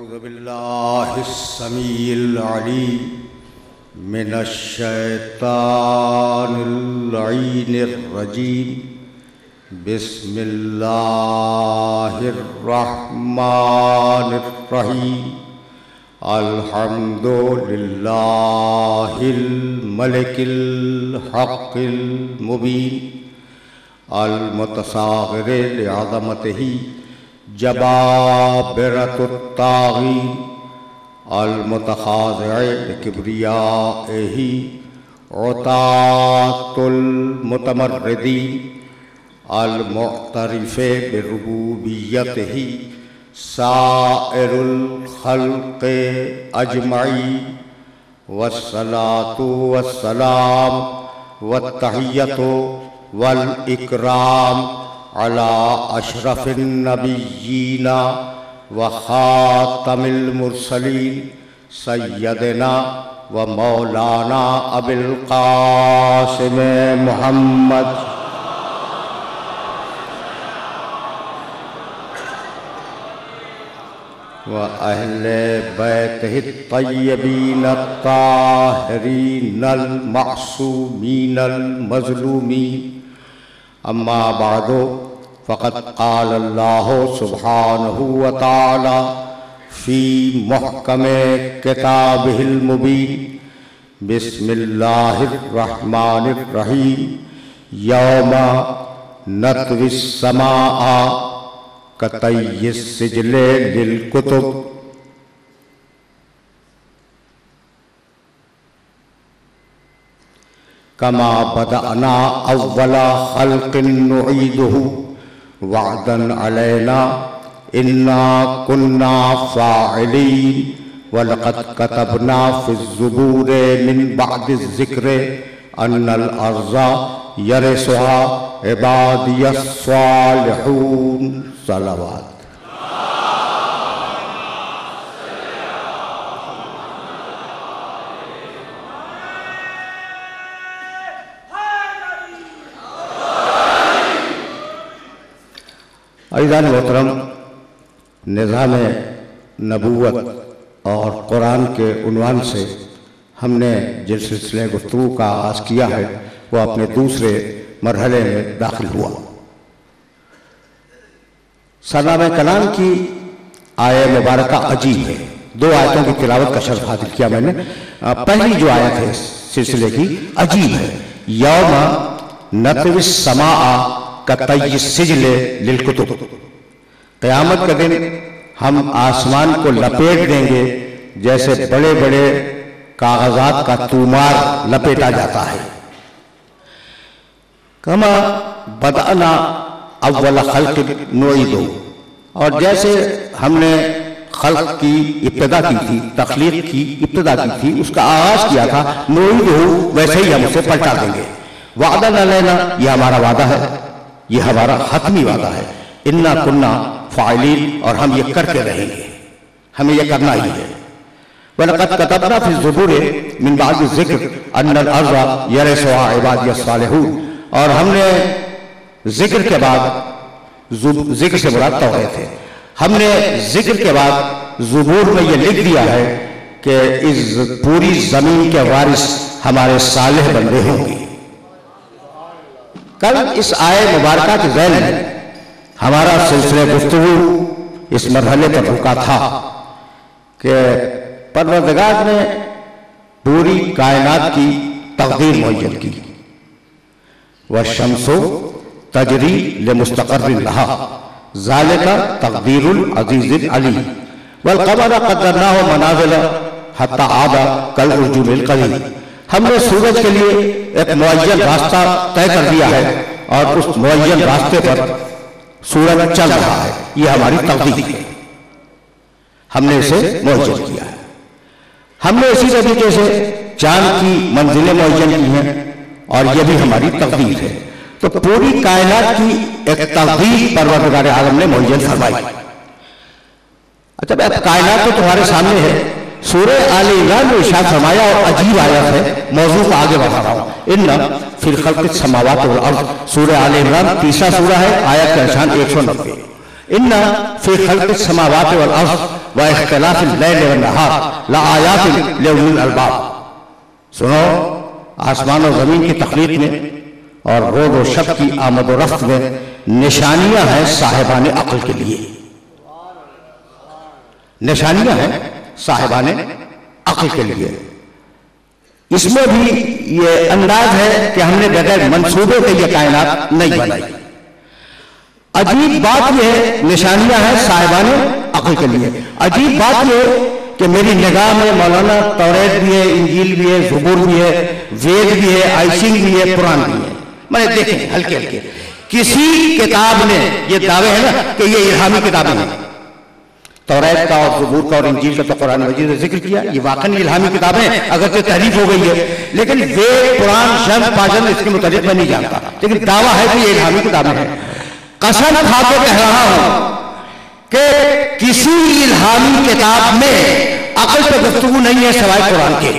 औज़ुबिल्लाहिस्समीइल अलीम मिनश्शैतानिर रजीम बिस्मिल्लाहिर्रहमानिर रहीम अल्हम्दुलिल्लाहिल मलिकिल हक़्क़िल मुबीन अल मुतसाग़िर लिअज़मतिही जबाबिरतुत ताग़ीन अल मुतखाज़िअ लिकिब्रियाइही उतातुल मुतमर्रिदीन अल मुअतरिफ़े बिरुबूबियतिही साइरुल ख़ल्क़ि अजमईन वस्सलातु वस्सलाम वत्तहिय्यतु वल इकराम अला अशरफिन नबिय्यीना व खातमिल मुरसलीन सय्यदना व मौलाना अबिल क़ासिम मुहम्मद व अहले बैतिहि तय्यबीन ताहिरीनल मासूमीनल मज़लूमीन अम्मा बादो फ़क़द क़ाल अल्लाहु सुब्हानहु व तआला फ़ी मुहकमे किताबिहिल मुबीन बिस्मिल्लाहिर रहमानिर रहीम यौमा नत्विस समाआ कतय्यिस सिजले लिल कुतुब कमा बदअना अव्वला खल्क़िन नुईदुहु वअदन अलैना इन्ना कुन्ना फ़ाइलीन वलक़द कतबना फ़िज़्ज़ुबूरि मिन बअदिज़ ज़िक्रि अन्नल अर्ज़ा यरिसुहा इबादियस सालिहून सलावत। अज़ीज़ान मोहतरम, निज़ाम नबूवत और कुरान के उन्वान से हमने जिस सिलसिले गुफ्तगू का आगाज़ किया है वो अपने दूसरे मरहले में दाखिल हुआ। सलाम कलाम की आयत मुबारका अजीब है। दो आयतों की तिलावत का शर्फ हासिल किया मैंने। पहली जो आयत है इस सिलसिले की अजीब है। यौमा नत्विस समाआ कतय्यिस सिजले लिल कुतुब, क़यामत के दिन हम आसमान को लपेट देंगे जैसे बड़े बड़े कागजात का तूमार लपेटा जाता है। कमा बदअना अव्वल खल्क़ नुईदु, और जैसे हमने खल्क़ की इब्तिदा की थी, तख्लीक की इब्तिदा की थी, उसका आगाज किया था, नुईदु वैसे ही हम उसे पलटा देंगे। वादन अलैना, यह हमारा वादा है, यह हमारा हतमी वादा है। इन्ना कुन्ना फ़ाइलीन, और हम ये करते रहेंगे, हमें यह करना ही है। वलक़द कतबना फ़िज़्ज़ुबूरि मिन बअदि ज़िक्र अन्नल अर्ज़ा यरिसुहा इबादियस सालिहून, और हमने जिक्र के बाद, जिक्र से मुराद तौरात है, हमने जिक्र के बाद ज़ुबूर में ये लिख दिया है कि इस पूरी ज़मीन के वारिस हमारे सालेह बंदे होंगे। कल इस आयत मुबारका के ज़ैल में हमारा सिलसिला गुफ्तगू इस मरहले पर रुका था कि परवरदिगार ने पूरी कायनात की तक़दीर मुअय्यन की। वश्शम्सु तजरी लिमुस्तक़र्रिन लहा ज़ालिका तक़दीरुल अज़ीज़िल अलीम वल क़मरा क़द्दरनाहु मनाज़िल हत्ता आदा कल उर्जुनिल क़दीम, हमने सूरज के लिए एक मुअय्यन रास्ता तय कर दिया है और उस मुअय्यन रास्ते पर सूरज चल रहा है। यह हमारी तक़दीर है, हमने इसे मुअय्यन किया है। हमने इसी तरीके से चांद की मंजिलें मुअय्यन की हैं और यह भी हमारी तक़दीर है। तो पूरी कायनात की एक तक़दीर परवरदिगार आलम ने मुअय्यन फरमाई। अच्छा, अब कायनात तो तुम्हारे सामने है। सूरह आले इमरान में इरशाद फरमाया, और अजीब आयत है, मौजू को आगे बढ़ा रहा हूं। इन्ना फिल खल्क़िस समावाति वल अर्ज़, सूरह आले इमरान तीसरा सूरा है, आयत का निशान 190। इन्ना फी खल्क़िस समावाति वल अर्ज़, व इख्तिलाफिल लैल वन नहार लआयातिन लिउलिल अलबाब। सुनो, आसमान और जमीन की तख्लीक में और रोज़ और शब की आमद और रफ्त में निशानियां हैं साहिबाने अक्ल के लिए, निशानियां हैं साहिबाने अक्ल के लिए। इसमें भी ये अंदाज है कि हमने बगैर मंसूबे के ये कायनात नहीं बनाई। अजीब बात यह है, निशानियां हैं साहिबाने अक्ल के लिए। अजीब बात यह कि मेरी निगाह में मौलाना तौरेत भी है, इंजील भी है, ज़बूर भी है, वेद भी है, आइसिंग भी है, कुरान भी है। मैंने देखे हल्के हल्के, किसी किताब ने ये दावे है ना कि ये इल्हामी किताबें हैं, तौरात का और ज़बूर का और इंजील का तो कुरान मजीद ने जिक्र किया, ये वाकई इल्हामी किताबें हैं, अगर तो तहरीफ हो गई है। लेकिन वेद, कुरान, शम्स, पाजन इसके मुताबिक मैं नहीं जानता, लेकिन दावा है कि ये इल्हामी किताबें हैं। कसम खा के कह रहा हूं कि किसी इल्हामी किताब में अक्ल पे गुफ्तगू नहीं है सिवाय कुरान के।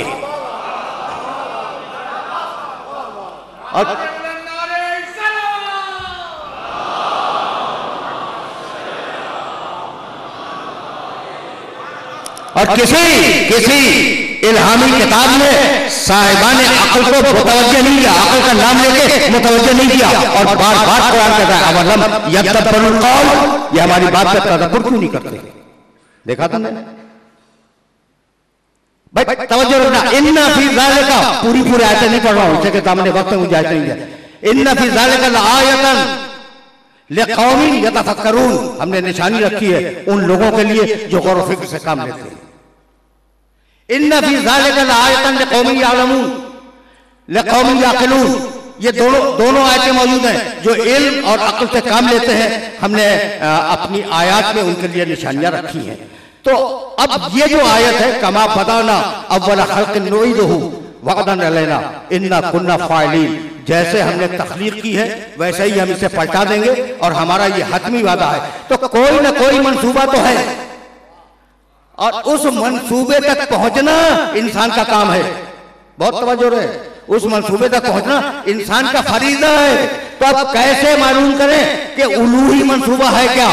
और किसी इल्हामी किताब में साहिबाने अक्ल को मुतवज्जह नहीं किया, अक्ल का नाम लेके मुतवज्जह नहीं किया। और बार बार कुरान कहता है अवलम यदब्बरुल कौल, ये हमारी बात पे तदब्बुर क्यों नहीं करते? देखा तुमने भाई, तवज्जो रखना। इन्ना फी ज़ालिका, पूरी आयतें नहीं पढ़ रहा हूं, इसके सामने वक्त में मुझे आयत नहीं है। इन्ना फी ज़ालिका लआयतन लिक़ौमिन यतफ़क्करून, हमने निशानी रखी है उन लोगों के लिए जो गौर व फिक्र से काम लेते हैं। इन्ना फी ज़ालिका लआयतन लिक़ौमिन यअलमून लिक़ौमिन याक़िलून, ये दोनों आयतें मौजूद हैं जो इल्म और अक्ल से काम लेते हैं। हमने अपनी आयत में उनके लिए निशानियां रखी हैं। तो अब ये जो आयत है, कमा बदाना अव्वल खल्क़िन नुईदुहु वअदन अलैना इन्ना कुन्ना फाइलीन, जैसे हमने तख्लीक की है वैसे ही हम इसे पलटा देंगे और हमारा ये हतमी वादा है। तो कोई ना कोई मंसूबा तो है और उस मंसूबे तक पहुंचना इंसान का काम है। बहुत तवज्जो रहे, उस मंसूबे तक पहुंचना इंसान का फरीज़ा है। तो अब कैसे मालूम करें कि उलूही मंसूबा है क्या,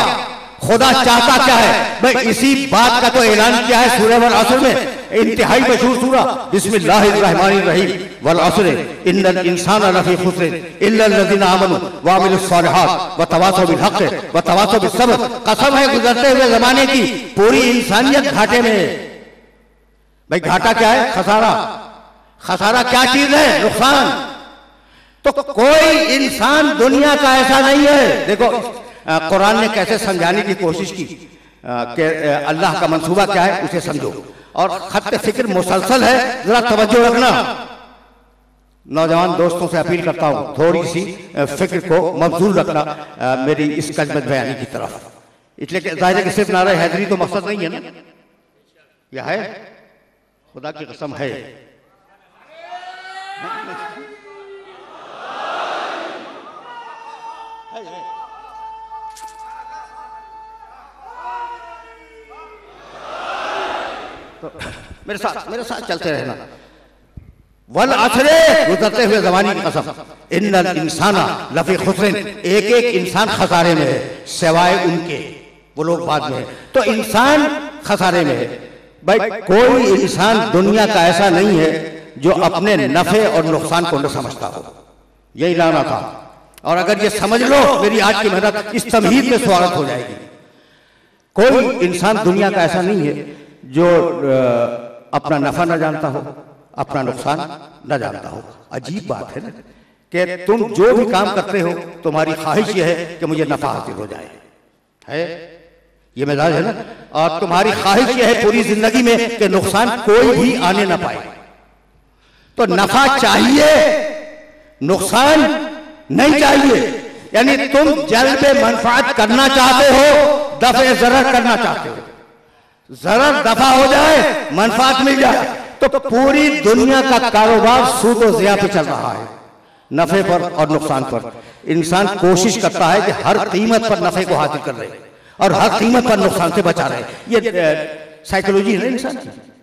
खुदा चाहता क्या है? भाई इसी बात का तो ऐलान किया है सूरह वल असर में, इंतहाई मशहूर सूरा, बिस्मिल्लाहिर्रहमानिर्रहीम, वल असर इन्नल इंसाना लफी खुस्र इल्लल लज़ीना आमनू व अमिलुस सालिहात व तवासौ बिल हक़ व तवासौ बिस सब्र। कसम है गुजरते हुए जमाने की, पूरी इंसानियत घाटे में है। भाई घाटा क्या है? खसारा। खसारा क्या चीज है? नुकसान। तो कोई इंसान दुनिया का ऐसा नहीं है। देखो कुरान ने कैसे समझाने की कोशिश की कि अल्लाह का मंसूबा क्या है, उसे समझो। और खत फिक्र मुसलसल है, जरा तवज्जो रखना। नौजवान दोस्तों से अपील करता हूं थोड़ी सी फिक्र को मबजूल रखना मेरी इस कलमत बयानी की तरफ। इसलिए जाहिर है कि सिर्फ नारा हैदरी तो मकसद नहीं है ना, यह है खुदा की कसम है। तो मेरे साथ चलते रहना। वल असरे, गुजरते हुए जमाने की कसम, इन्नल इंसाना लफी खुस्रिन, एक एक इंसान खसारे में है सिवाय उनके, वो लोग बाद में है। तो इंसान खसारे में है। भाई कोई इंसान दुनिया का ऐसा नहीं है जो अपने नफे और नुकसान को न समझता हो, यही लाना था। और अगर ये समझ लो मेरी आज की मेहनत इस तमहीद में स्वागत हो जाएगी। कोई इंसान दुनिया का ऐसा नहीं है जो अपना नफा न जानता हो, अपना नुकसान न जानता हो। अजीब बात है ना कि तुम जो भी काम करते हो तुम्हारी ख्वाहिश यह है कि मुझे नफा हासिल हो जाए, है ये मिजाज है ना। और तुम्हारी ख्वाहिश यह है पूरी जिंदगी में कि नुकसान कोई भी आने ना पाए। तो नफा चाहिए, नुकसान नहीं चाहिए। यानी तुम जल्ब मनफात करना चाहते हो, दफे जरर करना चाहते हो। जरर दफा हो जाए, मनफात मिल जाए। तो पूरी दुनिया का कारोबार सूद और ज़िया पे चल रहा है, नफे पर और नुकसान पर। इंसान कोशिश करता है कि हर कीमत पर नफे को हासिल कर रहे और हर कीमत पर नुकसान से बचा रहे। ये साइकोलॉजी है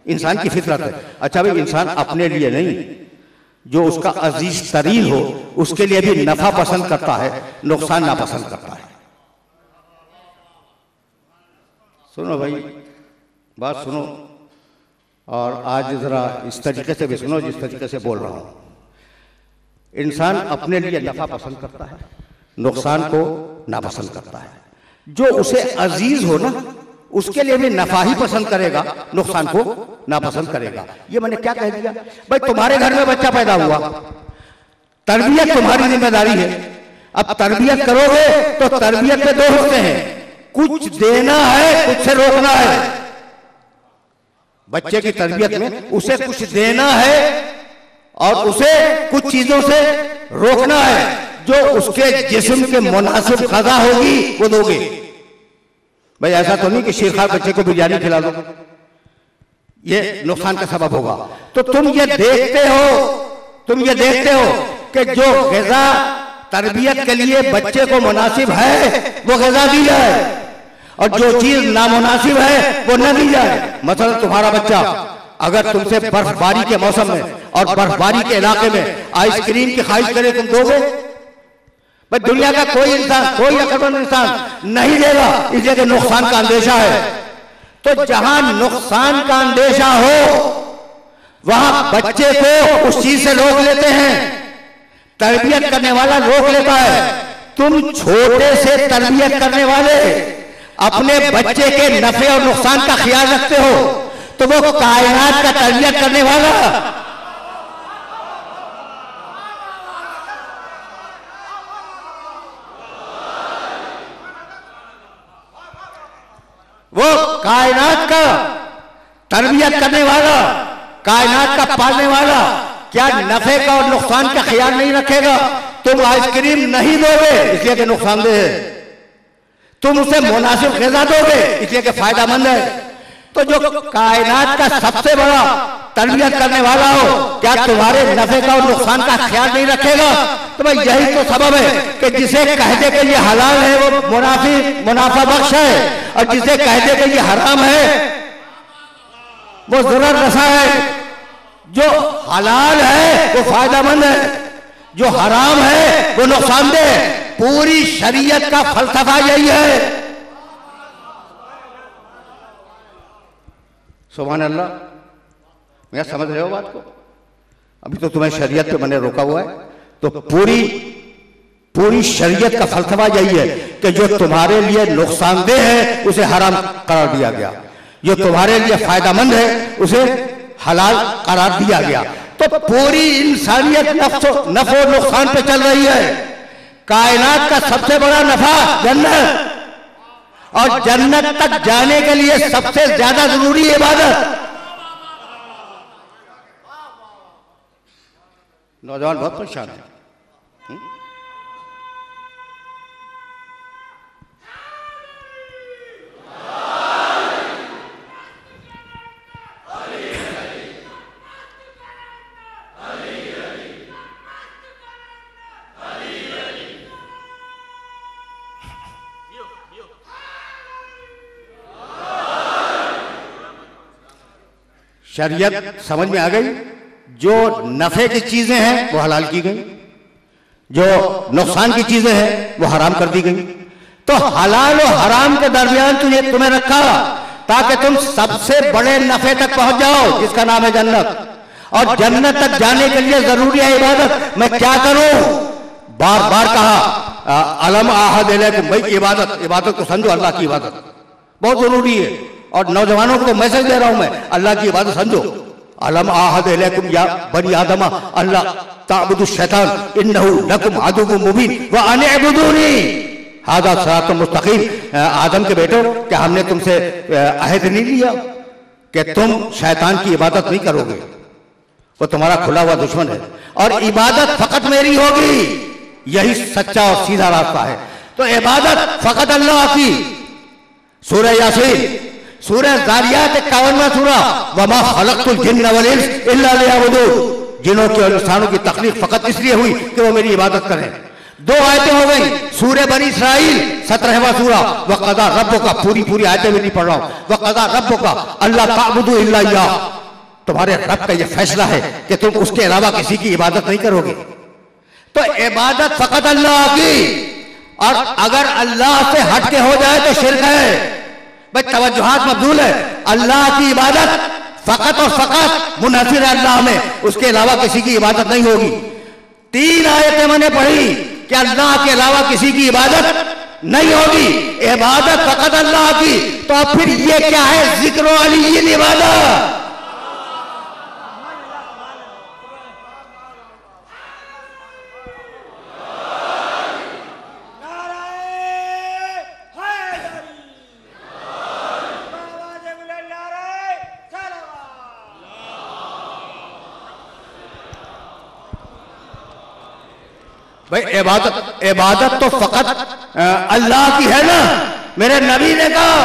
इंसान की फितरत है। अच्छा भाई, इंसान अपने लिए नहीं, जो उसका अजीज तरीन हो उसके लिए भी नफा पसंद करता है, नुकसान नापसंद करता है। सुनो भाई, बात सुनो और आज जरा इस तरीके से भी सुनो जिस तरीके से बोल रहा हूं। इंसान अपने लिए नफा पसंद करता है, नुकसान को नापसंद करता है। जो उसे अजीज हो ना उसके लिए भी नफा ही पसंद करेगा, नुकसान को नापसंद करेगा। ये मैंने क्या कह दिया भाई? तुम्हारे घर में बच्चा पैदा हुआ, तरबियत तुम्हारी जिम्मेदारी है। अब तरबियत करोगे तो तरबियत में दो होते हैं, कुछ देना है, कुछ से रोकना है। बच्चे की तरबियत में उसे कुछ देना है और उसे कुछ चीजों से रोकना है। जो उसके जिस्म के मुनासिब क़ज़ा होगी वो दोगे। भाई ऐसा तो नहीं कि शेरखार बच्चे को बिरयानी खिला दो, ये नुकसान का सबब होगा। तो तुम ये देखते हो कि जो ग़िज़ा तरबियत के लिए बच्चे को मुनासिब है वो ग़िज़ा दी जाए और जो चीज नामुनासिब है वो न दी जाए। मतलब तुम्हारा बच्चा अगर तुमसे बर्फबारी के मौसम में और बर्फबारी के इलाके में आइसक्रीम की ख्वाहिश करे, तुम दोगे? भाई दुनिया का कोई इंसान, कोई अकलमंद इंसान नहीं देगा, इसलिए कि नुकसान का अंदेशा है। तो जहां नुकसान का अंदेशा हो वहां बच्चे को उस चीज से रोक लेते हैं, तरबियत करने वाला रोक लेता है। तुम छोटे से तरबियत करने वाले अपने बच्चे के नफे और नुकसान का ख्याल रखते हो, तो वो कायनात का तरबियत करने वाला कायनात का तरबियत करने वाला, कायनात का पालने वाला क्या नफे का और नुकसान का ख्याल नहीं रखेगा? तुम आइसक्रीम नहीं दोगे इसलिए कि नुकसानदेह है, तुम उसे मुनासिब ग़िज़ा दोगे इसलिए कि फायदामंद है। तो जो कायनात का सबसे बड़ा तरबियत करने वाला हो, क्या तुम्हारे नफे का और नुकसान का ख्याल नहीं रखेगा? तो भाई यही तो सबब है कि जिसे कह दे कि ये हलाल है वो मुनाफा बख्श है, और जिसे कह दे कि ये हराम है वो ज़रर रसा है। जो हलाल है वो फायदामंद है, जो हराम है वो नुकसानदेह है। पूरी शरीयत का फलसफा यही है। सुभान अल्लाह, मैं समझ रहे हो बात को? अभी तो तुम्हें शरीयत पे मैंने रोका हुआ है। तो पूरी शरीयत का फलसफा यही है कि जो तुम्हारे लिए नुकसानदेह है उसे हराम करार दिया गया, जो तुम्हारे लिए फायदामंद है उसे हलाल करार दिया गया। तो पूरी इंसानियत नफो नुकसान पे चल रही है। कायनात का सबसे बड़ा नफा जन्नत, और जन्नत तक जाने के लिए सबसे ज्यादा जरूरी है इबादत। नौजवान बहुत परेशान है। शरीयत समझ में आ गई। जो नफे की चीजें हैं वो हलाल की गई, जो नुकसान की चीजें हैं वो हराम कर दी गई। तो हलाल और हराम के दरमियान तुम्हें रखा ताकि तुम सबसे बड़े नफे तक पहुंच जाओ जिसका नाम है जन्नत। और जन्नत तक जाने के लिए जरूरी है इबादत। मैं क्या करूं? बार बार कहा अलम आहद इलैकुम, भाई इबादत को समझो, अल्लाह की इबादत बहुत जरूरी है। और नौजवानों को मैसेज दे रहा हूं मैं, अल्लाह की इबादत समझो। अलम आहद इलैकुम या बनी आदमा अल्लाह ताबुदु शैतान इन्नहु लकुम अदुव्वुम मुबीन व अन इबुदूनी हादा सिरातुम मुस्तकीम। आदम के बेटो, क्या हमने तुमसे अहद नहीं लिया कि तुम शैतान की इबादत नहीं करोगे? वो तुम्हारा खुला हुआ दुश्मन है और इबादत फकत मेरी होगी, यही सच्चा और सीधा रास्ता है। तो इबादत फकत अल्लाह की। सूरह यासीन, सूरह ज़ारियात 51वां सूरा, वमा खलक़तुल जिन्ना वल इंस इल्ला लियअबुदून। जिन्हों की और इंसानों की तख्लीक फकत इसलिए हुई कि वो मेरी इबादत करें। दो आयतें हो गई। सूरह बनी इसराइल 17वां सूरा, वक़ज़ा रब्बुका, पूरी आयतें भी नहीं पढ़ रहा हूं। वक़ज़ा रब्बुका अल्ला ताबुदू इल्ला इय्याह, तुम्हारे रब का यह फैसला है कि तुम उसके अलावा किसी की इबादत नहीं करोगे। तो इबादत फकत अल्लाह की, और अगर अल्लाह से हट के हो जाए तो शिर्क है। भाई तवज्जुहात मबदूल है। अल्लाह की इबादत फकत और फकत मुनहसिर है अल्लाह में, उसके अलावा किसी की इबादत नहीं होगी। 3 आयतें मैंने पढ़ी कि अल्लाह के अलावा किसी की इबादत नहीं होगी, इबादत फकत अल्लाह की। तो अब फिर ये क्या है? जिक्र अली इबादत। भाई इबादत तो फकत अल्लाह की है ना, मेरे नबी ने कहा।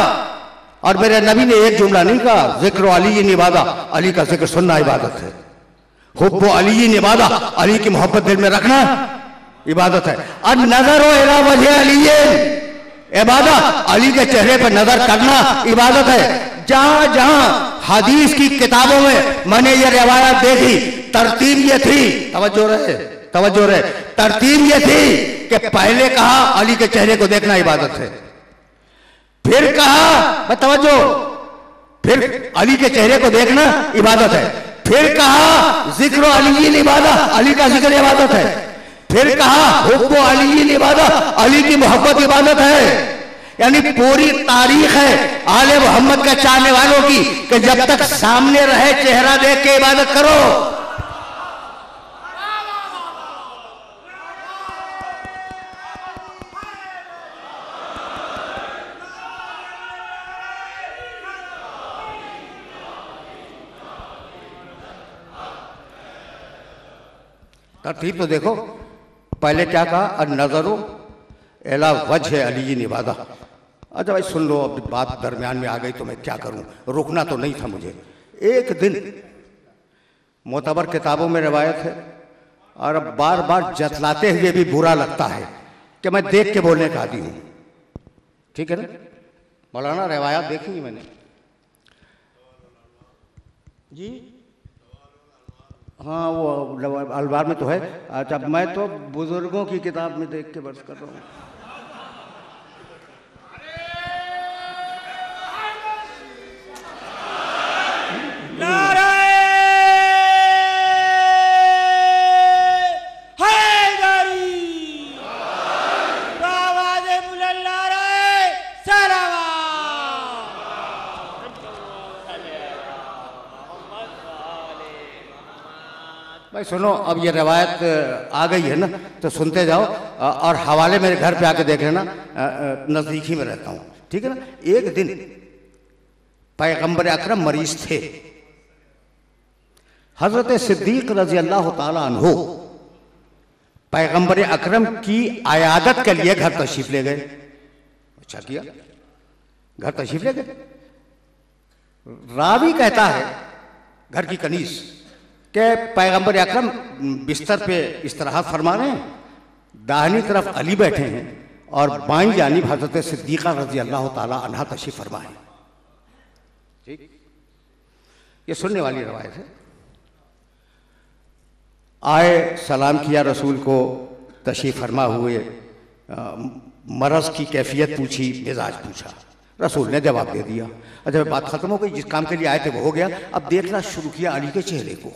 और मेरे नबी ने एक जुमला नहीं कहा, जिक्र अली इबादत, अली का जिक्र सुनना इबादत है। हुब्बु अली इबादत, अली की मोहब्बत दिल में रखना इबादत है। और नजर इला वजह अली इबादत, अली के चेहरे पर नजर करना इबादत है। जहां जहां हदीस की किताबों में मैंने ये रिवायत देखी, तरतीब ये थी, तवज्जो रहे, तरतीब ये थी कि पहले कहा अली के चेहरे को देखना इबादत है, फिर कहा तवज्जो, फिर अली के चेहरे को देखना इबादत है, फिर कहा जिक्र अली इबादत, अली का जिक्र इबादत है, फिर कहा हुब्बु अली इबादत, अली की मोहब्बत इबादत है। यानी पूरी तारीख है आले मोहम्मद का चाहने वालों की कि जब तक सामने रहे चेहरा देख के इबादत करो। तरतीब तो देखो, पहले क्या कहा? नजरो एला वजह अली निवादा। अच्छा भाई सुन लो, अब बात दरमियान में आ गई तो मैं क्या करूं, रुकना तो नहीं था मुझे। एक दिन मोतबर किताबों में रिवायत है, और अब बार बार जतलाते हुए भी बुरा लगता है कि मैं देख के बोलने का आदी हूं, ठीक है ना मौलाना? रिवायत देखी मैंने जी, हाँ वो अलवार में तो है। अच्छा मैं तो बुजुर्गों की किताब में देख के बर्स कर रहा हूँ। भाई सुनो, अब ये रवायत आ गई है ना, तो सुनते जाओ और हवाले मेरे घर पे आके देख लेना, नजदीक ही में रहता हूँ, ठीक है ना? एक दिन पैगंबर अकरम मरीज थे। हजरत सिद्दीक रजी अल्लाह ताला अन्हु पैगंबर अकरम की आयादत के लिए घर तशरीफ ले गए। अच्छा किया, घर तशरीफ ले गए। रावी कहता है, घर की कनीज, कि पैगंबर अकरम बिस्तर पे इस्तराहत फरमा रहे हैं, दाहिनी तरफ अली बैठे हैं और बाईं जानिब हजरत सिद्दीक़ा रज़ी अल्लाह ताला अन्हा तशरीफ फरमा है। ठीक, ये सुनने वाली रवायत है। आए, सलाम किया रसूल को, तशरीफ फरमा हुए, मरज़ की कैफियत पूछी, मिजाज पूछा, रसूल ने जवाब दे दिया। अच्छा बात खत्म हो गई, जिस काम के लिए आए थे वो हो गया। अब देखना शुरू किया अली के चेहरे को।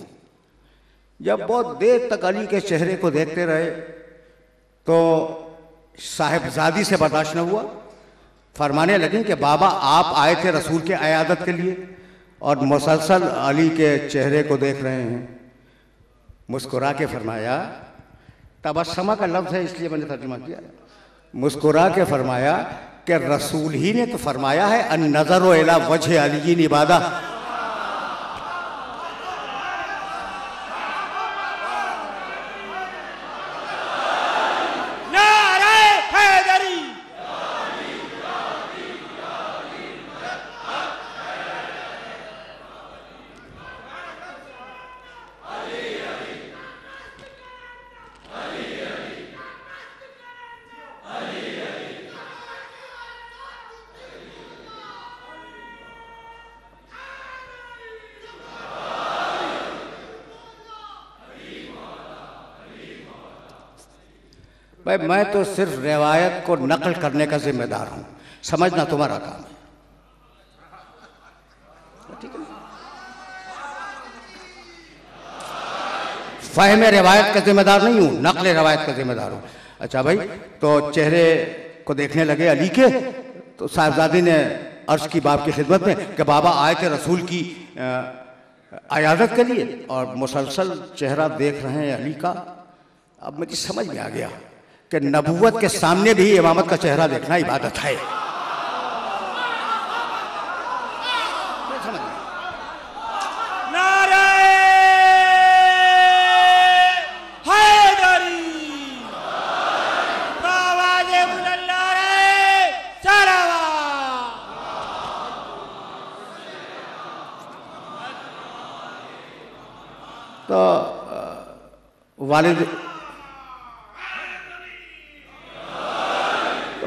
जब बहुत देर तक अली के चेहरे को देखते रहे तो साहिबजादी से बर्दाश्त न हुआ, फरमाने लगे कि बाबा आप आए थे रसूल के अयादत के लिए और मुसलसल अली के चेहरे को देख रहे हैं। मुस्कुरा के फरमाया, तबस्समा का लफ्ज़ है इसलिए मैंने तर्जुमा किया, मुस्कुरा के फरमाया कि रसूल ही ने तो फरमाया है अन नज़र इला वजह अली इबादत। भाई मैं तो सिर्फ रिवायत को नकल करने का जिम्मेदार हूं, समझना तुम्हारा काम है। फ़हम रिवायत का जिम्मेदार नहीं हूँ, नक़ल रिवायत का जिम्मेदार हूँ। अच्छा भाई, तो चेहरे को देखने लगे अली के, तो साहिबजादी ने अर्ज़ की बाप की खिदमत में कि बाबा आए थे रसूल की अयादत के लिए और मुसलसल चेहरा देख रहे हैं अली का। अब मुझे समझ में आ गया कि नबूवत के सामने भी इमामत का चेहरा देखना इबादत है। तो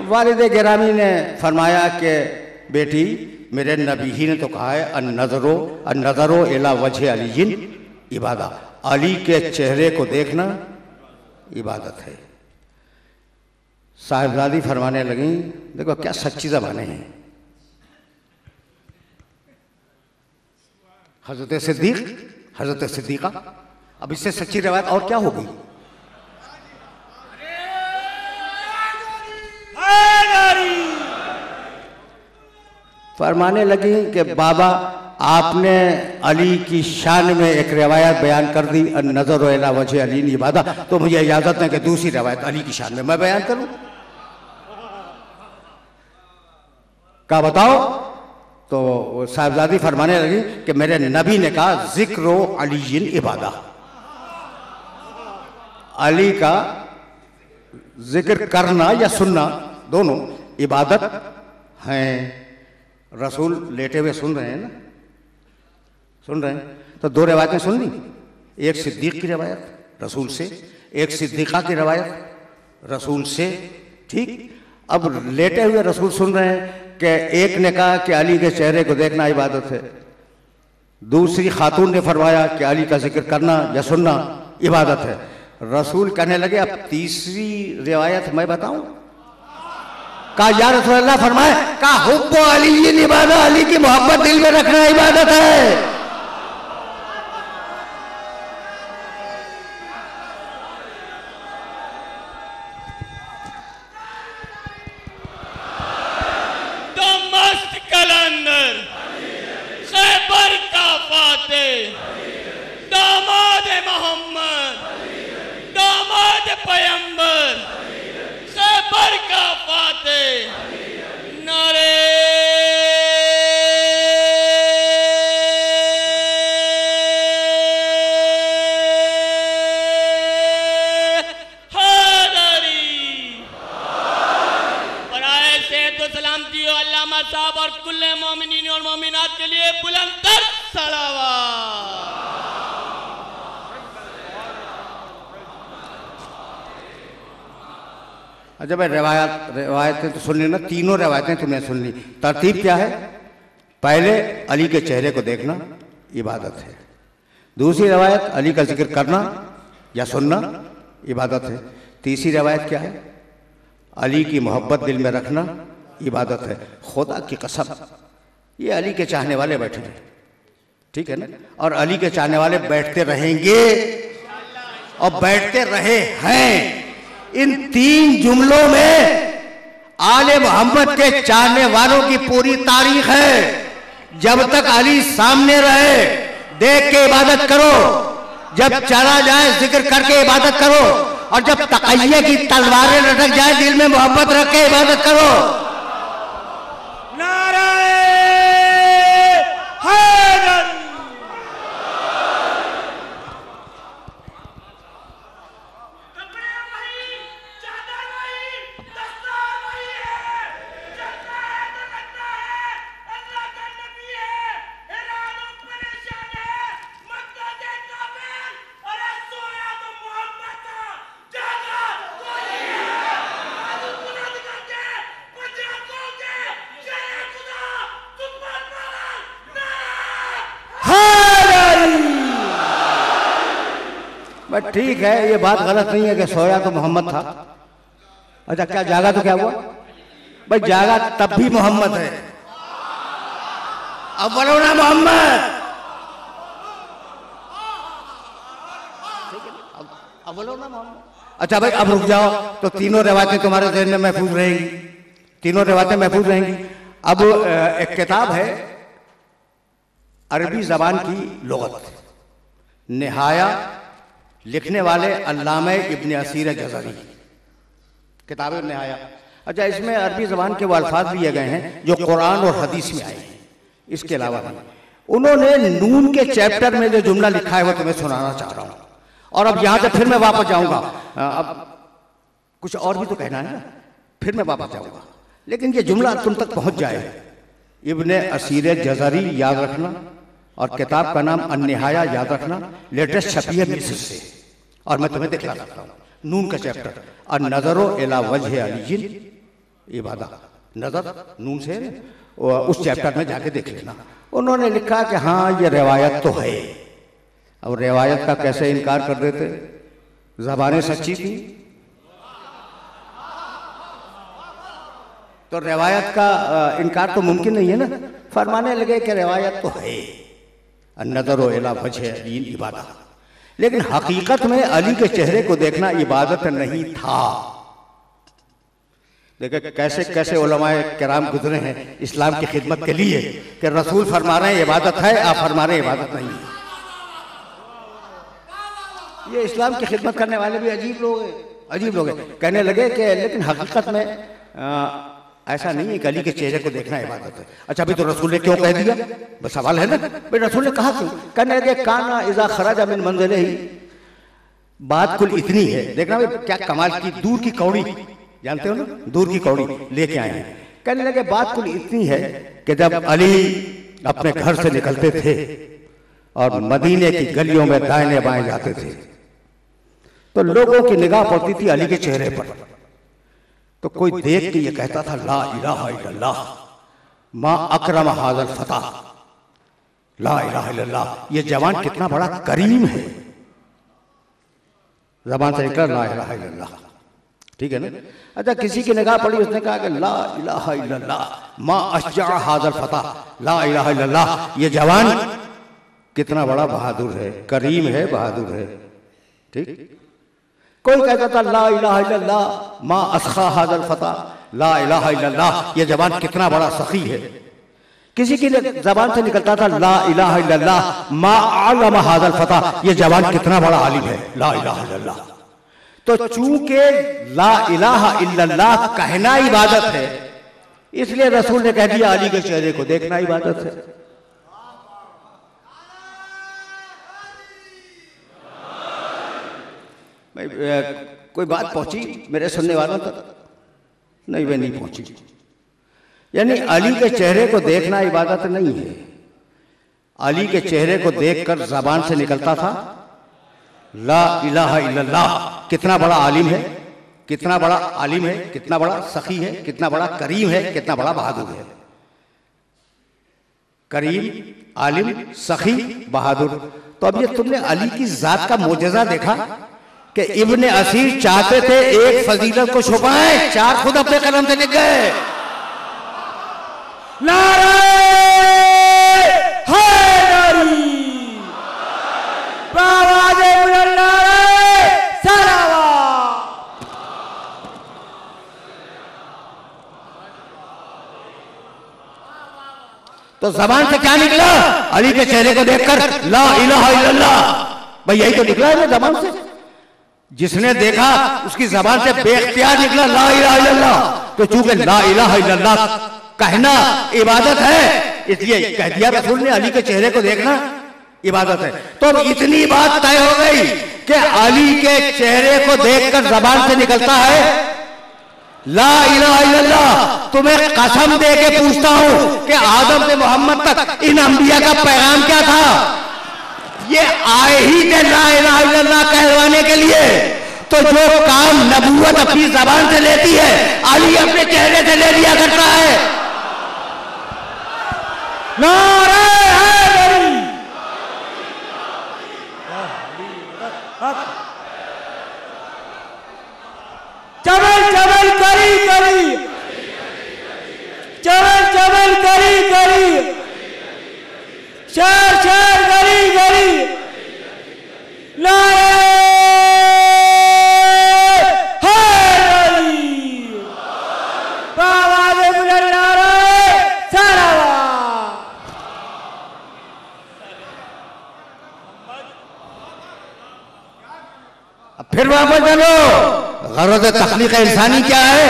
वालिद गिरामी ने फरमाया कि बेटी, मेरे नबी ही ने तो कहा है अन-नज़रो इला वजह अलीयिन इबादा, अली के चेहरे को देखना इबादत है। साहिबजादी फरमाने लगी, देखो क्या सच्ची ज़बानें हैं। हज़रत सिद्दीक़ा, अब इससे सच्ची रवायत और क्या होगी? फरमाने लगी कि बाबा आपने अली की शान में एक रिवायत बयान कर दी, अन-नज़र इला वजह अली इबादा, तो मुझे इजाज़त है कि दूसरी रिवायत अली की शान में मैं बयान करूं। क्या बताओ? तो साहिबजादी फरमाने लगी कि मेरे नबी ने कहा जिक्र अलीयिन इबादा, अली का जिक्र करना या सुनना दोनों इबादत हैं। रसूल लेटे हुए सुन रहे हैं ना, सुन रहे हैं, तो दो रिवायतें सुन ली, एक सिद्दीक की रिवायत रसूल से, एक सिद्दीक़ा की रिवायत रसूल से। ठीक, अब लेटे हुए रसूल सुन रहे हैं कि एक ने कहा कि अली के चेहरे को देखना इबादत है, दूसरी खातून ने फरमाया कि अली का जिक्र करना या सुनना इबादत है। रसूल कहने लगे अब तीसरी रिवायत मैं बताऊं? कहा या रसूलल्लाह, फरमाए का हुब्बु अली इबादत, अली की मोहब्बत दिल में रखना इबादत है। तो मस्त कलंदर खैबर का फाते, दामाद मोहम्मद, दामाद पैगंबर, खैबर का फाते, नारे हैदरी। और आए से तो सलामती हो अल्लामा साहब और कुल्ले मोमिनीन और मोमिनात के लिए बुलंद तर सलावत। अच्छा भाई, रिवायतें तो सुन ली ना, तीनों रिवायतें तुमने सुन ली। तरतीब क्या है? पहले अली के चेहरे को देखना इबादत है, दूसरी रिवायत अली का जिक्र करना या सुनना इबादत है, तीसरी रिवायत क्या है? अली की मोहब्बत दिल में रखना इबादत है। खुदा की कसम, ये अली के चाहने वाले बैठे हैं, ठीक है ना, और अली के चाहने वाले बैठते रहेंगे और बैठते रहे हैं। इन तीन जुमलों में आले मोहम्मद के चाहने वालों की पूरी तारीख है। जब तक अली सामने रहे देख के इबादत करो, जब चला जाए जिक्र करके इबादत करो, और जब तकैये की तलवारें लटक जाए दिल में मोहब्बत रख के इबादत करो। नारे हैदर। बट ठीक है, ये बात गलत नहीं है कि सोया तो मोहम्मद था। अच्छा, क्या जागा तो क्या हुआ? भाई जागा तब भी मोहम्मद है, अव्वलुना मोहम्मद। ठीक है। बोलो ना मोहम्मद। अच्छा भाई अब रुक जाओ, तो तीनों रिवायतें तुम्हारे ज़हन में महफूज रहेंगी, तीनों रिवायतें महफूज रहेंगी। अब एक किताब है अरबी ज़बान की लुगत, निहाया, लिखने वाले अल्लामा इब्न असीर जज़री, किताब निहाया। अच्छा, इसमें अरबी ज़बान के वो अल्फाज लिए गए हैं जो कुरान और हदीस में आए हैं। इसके अलावा उन्होंने नून के चैप्टर में जो जुमला लिखा है वो तुम्हें सुनाना चाह रहा हूँ। और अब यहाँ से फिर मैं वापस जाऊँगा, अब कुछ और भी तो कहना है ना, फिर मैं वापस जाऊँगा, लेकिन ये जुमला तुम तक पहुँच जाए। इब्न असीर जज़री याद रखना, और किताब का नाम अन्निहाया याद रखना, लेटेस्ट छपी है मिस्र से, और मैं तुम्हें दिखला सकता हूँ। नून का चैप्टर, अन्नज़रो इला वजह अली इबादा, नज़र नून से उस चैप्टर में जाके देख लेना। उन्होंने लिखा कि हाँ ये रिवायत तो है। अब रिवायत का कैसे इनकार कर देते, ज़बानें सच्ची थी तो रिवायत का इनकार तो मुमकिन नहीं है ना। फरमाने लगे कि रिवायत तो है, अन्नज़रो इला वजह अली इबादा, लेकिन हकीकत में अली के चेहरे को देखना इबादत नहीं था। देखिए कैसे कैसे उलमाए किराम गुजरे हैं इस्लाम की खिदमत के लिए कि रसूल फरमा रहे हैं इबादत है, आप फरमा रहे हैं इबादत नहीं है। ये इस्लाम की खिदमत करने वाले भी अजीब लोग हैं, अजीब लोग हैं। कहने लगे कि लेकिन हकीकत में ऐसा नहीं है कि अली के चेहरे को देखना इबादत है। अच्छा अभी तो रसूल ने क्यों कह दिया, बस सवाल है ना भाई, रसूल ने कहा क्यों? कहने लगे काना इज़ा खरज मिन मंज़िलिही, बात कुल इतनी है, देखना भाई क्या कमाल की, दूर की कौड़ी, जानते हो ना, दूर की कौड़ी लेके आए हैं। कहने लगे बात कुल इतनी है कि जब अली अपने घर से निकलते थे और मदीने की गलियों में दाहिने बाएं जाते थे तो लोगों की निगाह पड़ती थी अली के चेहरे पर, तो कोई देख के ये कहता था ला इलाहा इल्लल्लाह मा अकरम हाज़ल फता, ला इलाहा इल्लल्लाह, ये जवान कितना बड़ा करीम है। ज़बान से निकला ला इलाहा इल्लल्लाह, ठीक है ना। अच्छा किसी की निगाह पड़ी, उसने कहा कि ला इलाहा इल्लल्लाह मा अश्जा हाज़ल फता, ला इलाहा इल्लल्लाह, ये जवान कितना बड़ा बहादुर है, करीम है, बहादुर है। ठीक, कोई कहता था ला इलाहा इल्लल्लाह मा अस्खा हाज़ल फता, ला इलाहा इल्लल्लाह, ये जवान कितना बड़ा सखी है। किसी की जबान से निकलता था ला इलाहा इल्लल्लाह मा आलम हाज़ल फता, ये जवान कितना बड़ा आलिम है, ला इलाहा इल्लल्लाह। तो चूंकि ला इलाहा इल्लल्लाह कहना इबादत है, इसलिए रसूल ने कह दिया अली के चेहरे को देखना इबादत है। कोई बात पहुंची मेरे सुनने वालों तक? नहीं, वे नहीं पहुंची। यानी अली के चेहरे को देखना इबादत नहीं है। अली के चेहरे को देखकर ज़बान से निकलता था ला इलाहा इल्लल्लाह, कितना बड़ा आलिम है, कितना बड़ा आलिम है, कितना बड़ा सखी है, कितना बड़ा करीम है, कितना बड़ा बहादुर है। करीम, आलिम, सखी, बहादुर। तो अब ये तुमने अली की जात का मोजज़ा देखा कि इब्न असीर चाहते थे एक फजीलत को छुपाएं, चार खुद अपने कलम से लिख गए। नारे हैदरी, बावाज़े बुलंद नारे सलावत। तो जबान से क्या निकला? अली के चेहरे को देखकर ला इलाहा इल्लल्लाह, भाई यही तो निकला है जबान से। जिसने देखा उसकी जबान से बेख्तियार निकला ला इलाहा इल्लल्लाह। तो चूंकि ला इलाहा इल्लल्लाह कहना इबादत है, इसलिए कह दिया रसूल ने अली के चेहरे को देखना इबादत है। तो अब इतनी बात तय हो गई कि अली के चेहरे को देखकर जबान से निकलता है ला इलाहा इल्लल्लाह। तुम्हें कसम दे के पूछता हूं कि आदम से मोहम्मद तक इन अंबिया का पैगाम क्या था? ये आए ही थे ला इलाहा इल्लल्लाह कहलवाने के लिए। तो जो काम नबूवत अपनी जबान से लेती है, अली अपने चेहरे से ले लिया करता है। नारे हैदरी, चमल चमल करी करी, चमल चमल करी करी, शहर शहर गली गली, नारे फिर वापस चलो, गरज तख्लीक इंसानी क्या है?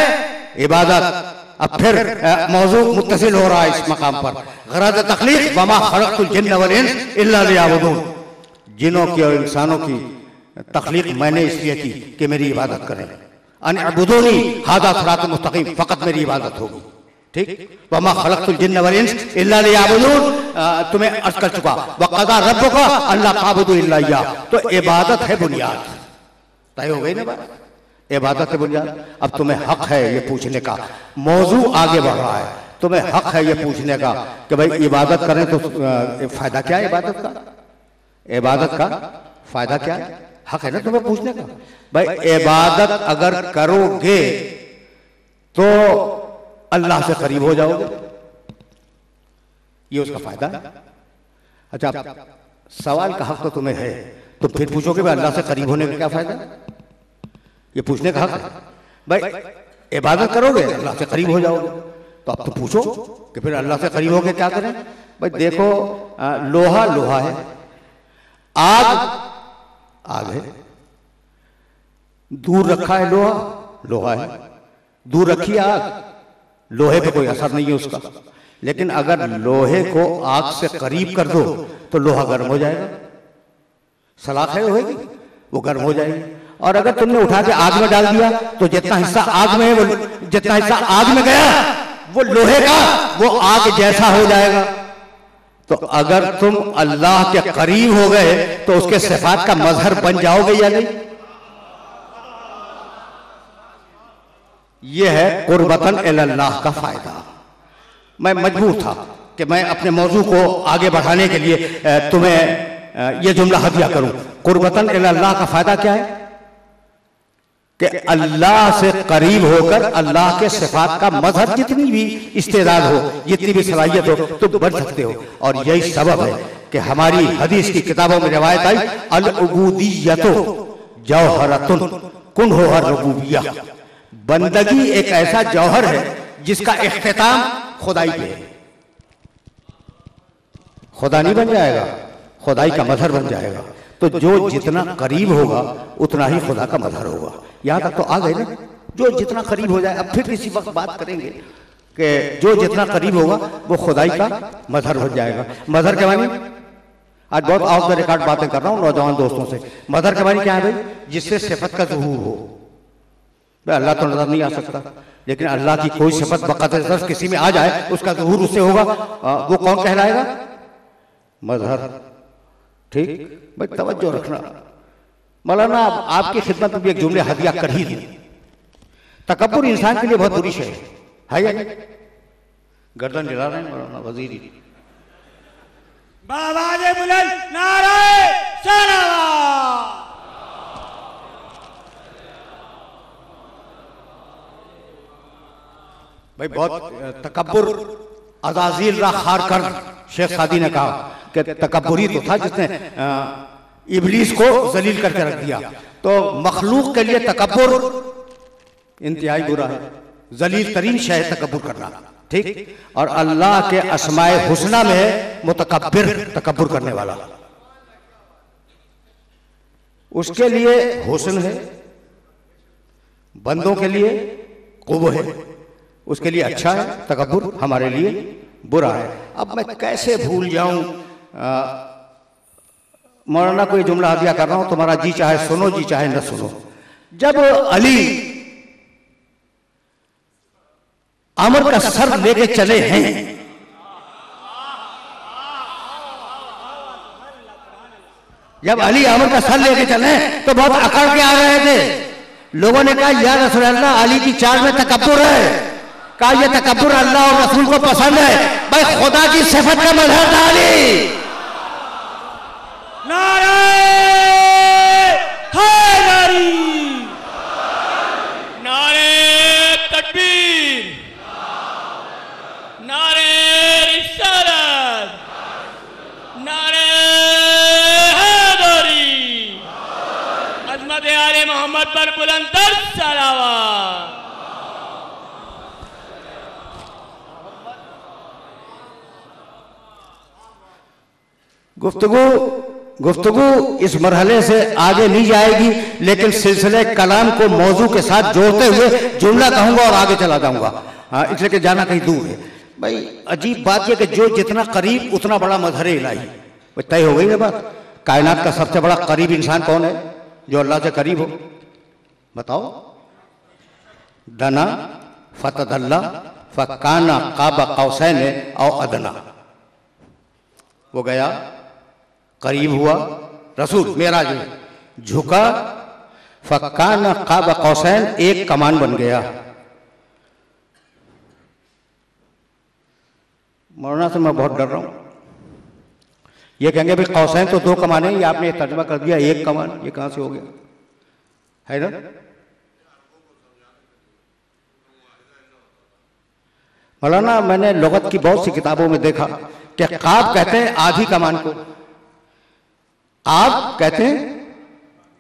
इबादत। अब फिर मौजू मुत्तसिल हो रहा है इस मकाम पर। गरज तख्लीक वमा खलक़तुल जिन्न वल इंस इल्ला लियअबुदून, जिनों की और इंसानों की तख्लीक मैंने इसलिए की कि मेरी इबादत करें। अन अबुदूनी हादा सिरातुल मुस्तकीम, फकत मेरी इबादत होगी। ठीक, वमा खलक़तुल जिन्न वल इंस इल्ला लियअबुदून, तुम्हें अर्ज कर चुका। वक़ज़ा रब्बुका अल्ला ताबुदू इल्ला इय्याह, तो इबादत है बुनियाद, तय हो गई ना बात, इबादत है बुनियाद। अब तुम्हें हक है ये पूछने का, मौजू आगे बढ़ रहा है, तुम्हें हक है ये पूछने का कि भाई इबादत करें तो फायदा क्या है इबादत का? इबादत का फायदा क्या है? हक है ना तुम्हें पूछने का। भाई इबादत अगर करोगे तो अल्लाह से करीब हो जाओगे, ये उसका फायदा है। अच्छा, सवाल का हक तो तुम्हें है, तो फिर पूछोगे भाई अल्लाह से करीब होने का क्या फायदा? ये पूछने का हक है। भाई इबादत करोगे अल्लाह से करीब हो जाओगे, तो अब तो पूछो कि फिर अल्लाह से करीब होके क्या करें? भाई देखो, लोहा लोहा है, आग आग है, दूर रखा है लोहा, लोहा है, दूर रखी आग, लोहे पे कोई असर नहीं है उसका। लेकिन अगर लोहे को आग से करीब कर दो तो लोहा गर्म हो जाएगा, सलाख है लोहे की, वो गर्म हो जाएगी। और अगर तुमने उठा के आग में डाल दिया तो जितना हिस्सा आग में है, वो जितना हिस्सा आग में गया वो लोहे का वो आग जैसा हो जाएगा। तो अगर तुम अल्लाह के करीब हो गए तो उसके सिफात का मजहर बन जाओगे या नहीं? यह है कुर्बतन इल्लाह का फायदा। मैं मजबूर था कि मैं अपने मौजू को आगे बढ़ाने के लिए तुम्हें यह जुमला हदिया करूं। कुर्बतन इल्लाह का फायदा क्या है? कि अल्लाह से करीब होकर अल्लाह के सिफात का मजहर जितनी भी इस्तेदाद हो, जितनी भी सलाहियत हो, तो बढ़ सकते हो। और यही सबब है कि हमारी हदीस की किताबों में रिवायत आई, अल उबूदियतो जौहरतुन कुन्हुहा रुबूबिय्या, बंदगी एक ऐसा जौहर है जिसका इख्तिताम खुदाई पे है। खुदा नहीं बन जाएगा, खुदाई का मजहर बन जाएगा। तो जो जितना करीब होगा उतना ही खुदा का मजहर होगा। यहां तक तो आ गए ना, जो जितना करीब हो जाए। अब फिर किसी वक्त बात करेंगे कि जो जितना करीब होगा वो खुदाई का मजहर बन जाएगा। मजहर के मानी, आज बहुत ऑफ द रिकॉर्ड बातें कर रहा हूं नौजवान दोस्तों से। मजहर के मानी क्या है भाई? जिससे सिफत का ज़ुहूर हो। भाई अल्लाह तो नजर नहीं आ सकता, लेकिन अल्लाह की कोई सिफत बक़दर किसी में आ जाए, उसका ज़ुहूर उससे होगा। वो कौन कहलाएगा? मजहर। ठीक भाई, तवज्जो रखना। मौलाना आपकी खिदमत में भी एक जुमले हदिया कर ही दी। तकब्बुर इंसान के लिए बहुत बुरी शय है या नहीं? गर्दन हिला रहे हैं मौलाना वजीरी। बावाज़े बुलंद नारे सलावत। भाई बहुत तकब्बुर अज़ाज़ील रा खार कर, शेख सादी ने कहा कि तकब्बुरी तो था जिसने इब्लीस को जलील करके रख दिया। तो मखलूक के लिए तकब्बुर इंतहाई बुरा है, जलील तरीन शय है तकब्बुर करना। ठीक, और अल्लाह के अस्माए हुस्ना में है मुतकब्बिर, तकब्बुर करने वाला। उसके लिए हुस्न है, बंदों के लिए क़ुव्व है, उसके लिए अच्छा है तकब्बुर, हमारे लिए बुरा है। अब मैं कैसे भूल जाऊं? मौलाना को ये जुमला हदिया कर रहा हूं, तुम्हारा जी चाहे सुनो, जी चाहे न सुनो। जब अली अमर का सर लेके चले हैं, जब अली अमर का सर लेके चले तो बहुत अकड़ के आ रहे थे। लोगों ने कहा या रसूल अल्लाह, अली की चाल में तकब्बुर है। कहा यह तकब्बुर अल्लाह और रसूल को पसंद है। भाई खुदा की सिफत का मजहर था अली। नारे हैदरी, नारे तकबीर, नारे रिसालत, नारे हैदरी, अज़मत आले मोहम्मद पर बुलंदतर सलावत। गुफ्तगू गुफ्तगू इस मरहले से आगे नहीं जाएगी, लेकिन सिलसिले कलाम को मौजू के साथ जोड़ते हुए जुमला कहूंगा और आगे चला जाऊंगा। हाँ, इसलिए कि जाना कहीं दूर है। भाई अजीब बात यह कि जो जितना करीब उतना बड़ा मजहर इलाही, तय हो गई ना बात। कायनात का सबसे बड़ा करीब इंसान कौन है जो अल्लाह से करीब हो? बताओ। दना फतदल्ला फकाना काबा कौसैन औ अदना, वो गया करीब हुआ, रसूल मेराज में झुका, फकाना काबा कौसैन, एक कमान बन गया। मौलाना से मैं बहुत डर रहा हूं। ये कहेंगे भाई कौसैन तो 2 कमाने, ये आपने तर्जमा कर दिया 1 कमान, ये कहां से हो गया? है ना? मौलाना मैंने लुगत की बहुत सी किताबों में देखा कि काब कहते हैं आधी कमान को, काब कहते हैं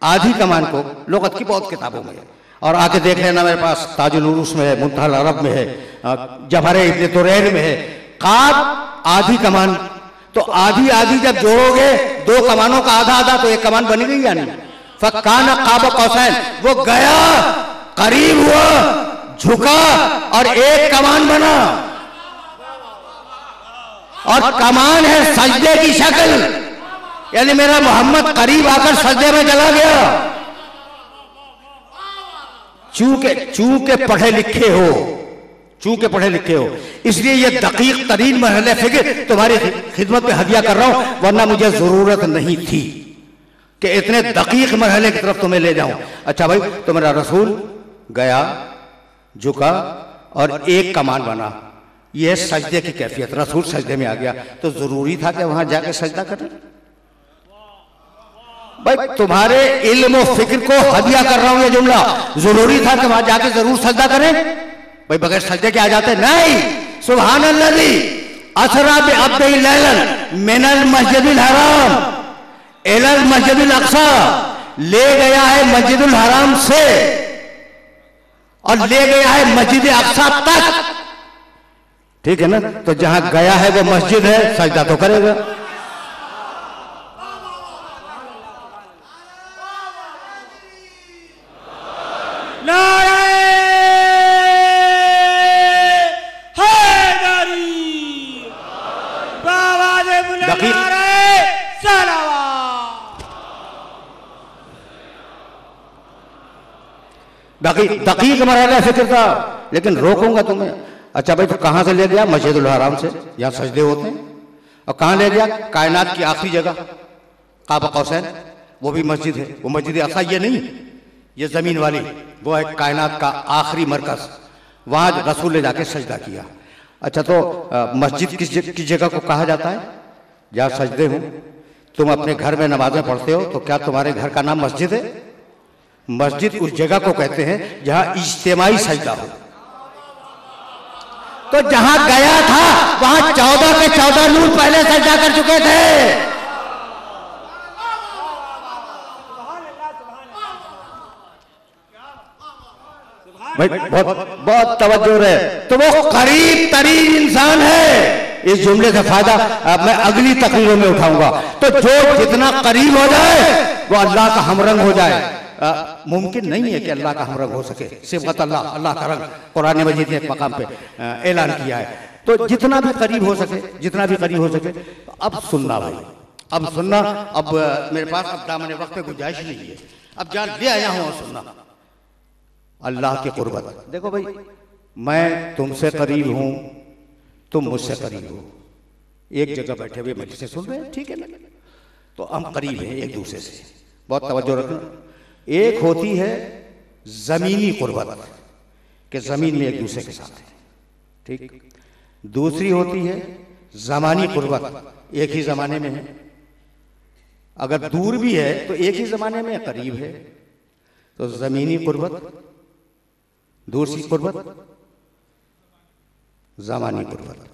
आधी कमान को, लुगत की बहुत किताबों में है। और आके देख लेना, मेरे पास ताजुल उरूस में है, मुंतहल अरब में है, जवाहर इब्न तुरैर में है। काब आधी कमान, तो आधी आधी जब जोड़ोगे 2 कमानों का आधा आधा, तो 1 कमान बन गई या नहीं? फकाना काब कौसैन, वो गया करीब हुआ, झुका और 1 कमान बना। और कमान है सजदे की शक्ल, यानी मेरा मोहम्मद करीब आकर सजदे में चला गया। चूंकि पढ़े लिखे हो, चूंकि पढ़े लिखे हो, इसलिए ये दकीक तरीन मरहले फिक्र तुम्हारी खिदमत में हदिया कर रहा हूं, वरना मुझे जरूरत नहीं थी कि इतने दकीक मरहले की तरफ तुम्हें ले जाऊं। अच्छा भाई, तो मेरा रसूल गया, झुका और 1 कमान बना। यह सजदे की कैफियत, रसूल सजदे में आ गया, तो जरूरी था कि वहां जाके सजदा करें? भाई तुम्हारे इल्म और फिक्र को हदिया कर रहा हूं ये जुमला, जरूरी था कि वहां जाके जरूर सजदा करें? भाई बगैर सजदे के आ जाते? नहीं। सुभान अल्लाज़ी असरा बि अब्दिही लैलन मिनल मस्जिदिल हराम इलल मस्जिदिल अक़सा, ले गया है मस्जिदुल हराम से और ले गया है मस्जिद अक़सा तक। ठीक है ना? तो जहां गया है वो मस्जिद है, सजदा तो करेगा। दकीक मरहला फिक्र था, लेकिन रोकूंगा तुम्हें। अच्छा भाई, तो कहां से ले गया? मस्जिदुल हराम से, यहां सजदे होते हैं। और कहां ले गया? कायनात की आखिरी जगह काबा कौसैन, वो भी मस्जिद है, वो मस्जिद अक़सा ये नहीं, ये जमीन वाली, वो है कायनात का आखिरी मरकज, वहां रसूल ने जाके सजदा किया। अच्छा, तो मस्जिद किस जगह को कहा जाता है? जहां सजदे हो। तुम अपने घर में नमाजें पढ़ते हो, तो क्या तुम्हारे घर का नाम मस्जिद है? मस्जिद उस जगह को कहते हैं जहां इज्तिमाई सजदा हो। तो जहां गया था वहां 14 के 14 नूर पहले सजदा कर चुके थे। भाई बहुत तवज्जो है। तो वो करीब तरीन इंसान है। इस जुमले से फायदा मैं अगली तकरीरों में उठाऊंगा। तो जो जितना करीब हो जाए वो अल्लाह का हमरंग हो जाए। मुमकिन नहीं है कि अल्लाह का हमरंग हो सके, सिफ़त अल्लाह का रंग कुरान मजीद ने एक मकाम पे ऐलान किया है। तो जितना भी करीब हो सके, जितना भी करीब हो सके। अब सुनना भाई, अब सुनना। अब मेरे पास अब दामन वक्त में गुंजाइश नहीं है, अब जान ले आया हूं और सुनना। अल्लाह की कुर्बत। देखो भाई, मैं तुमसे करीब हूं, तुम मुझसे करीब हो, एक जगह बैठे हुए मजलिस से सुन रहे हैं, ठीक है ना? तो हम करीब हैं एक दूसरे से। बहुत तवज्जो रखना। एक होती है जमीनी कुर्बत कि जमीन में एक दूसरे के साथ है, ठीक। दूसरी होती है जमानी कुर्बत, एक ही जमाने में है, अगर दूर भी है तो एक ही जमाने में करीब है। तो जमीनी कुर्बत, दूसरी कुर्बत, जमानी कुर्बत,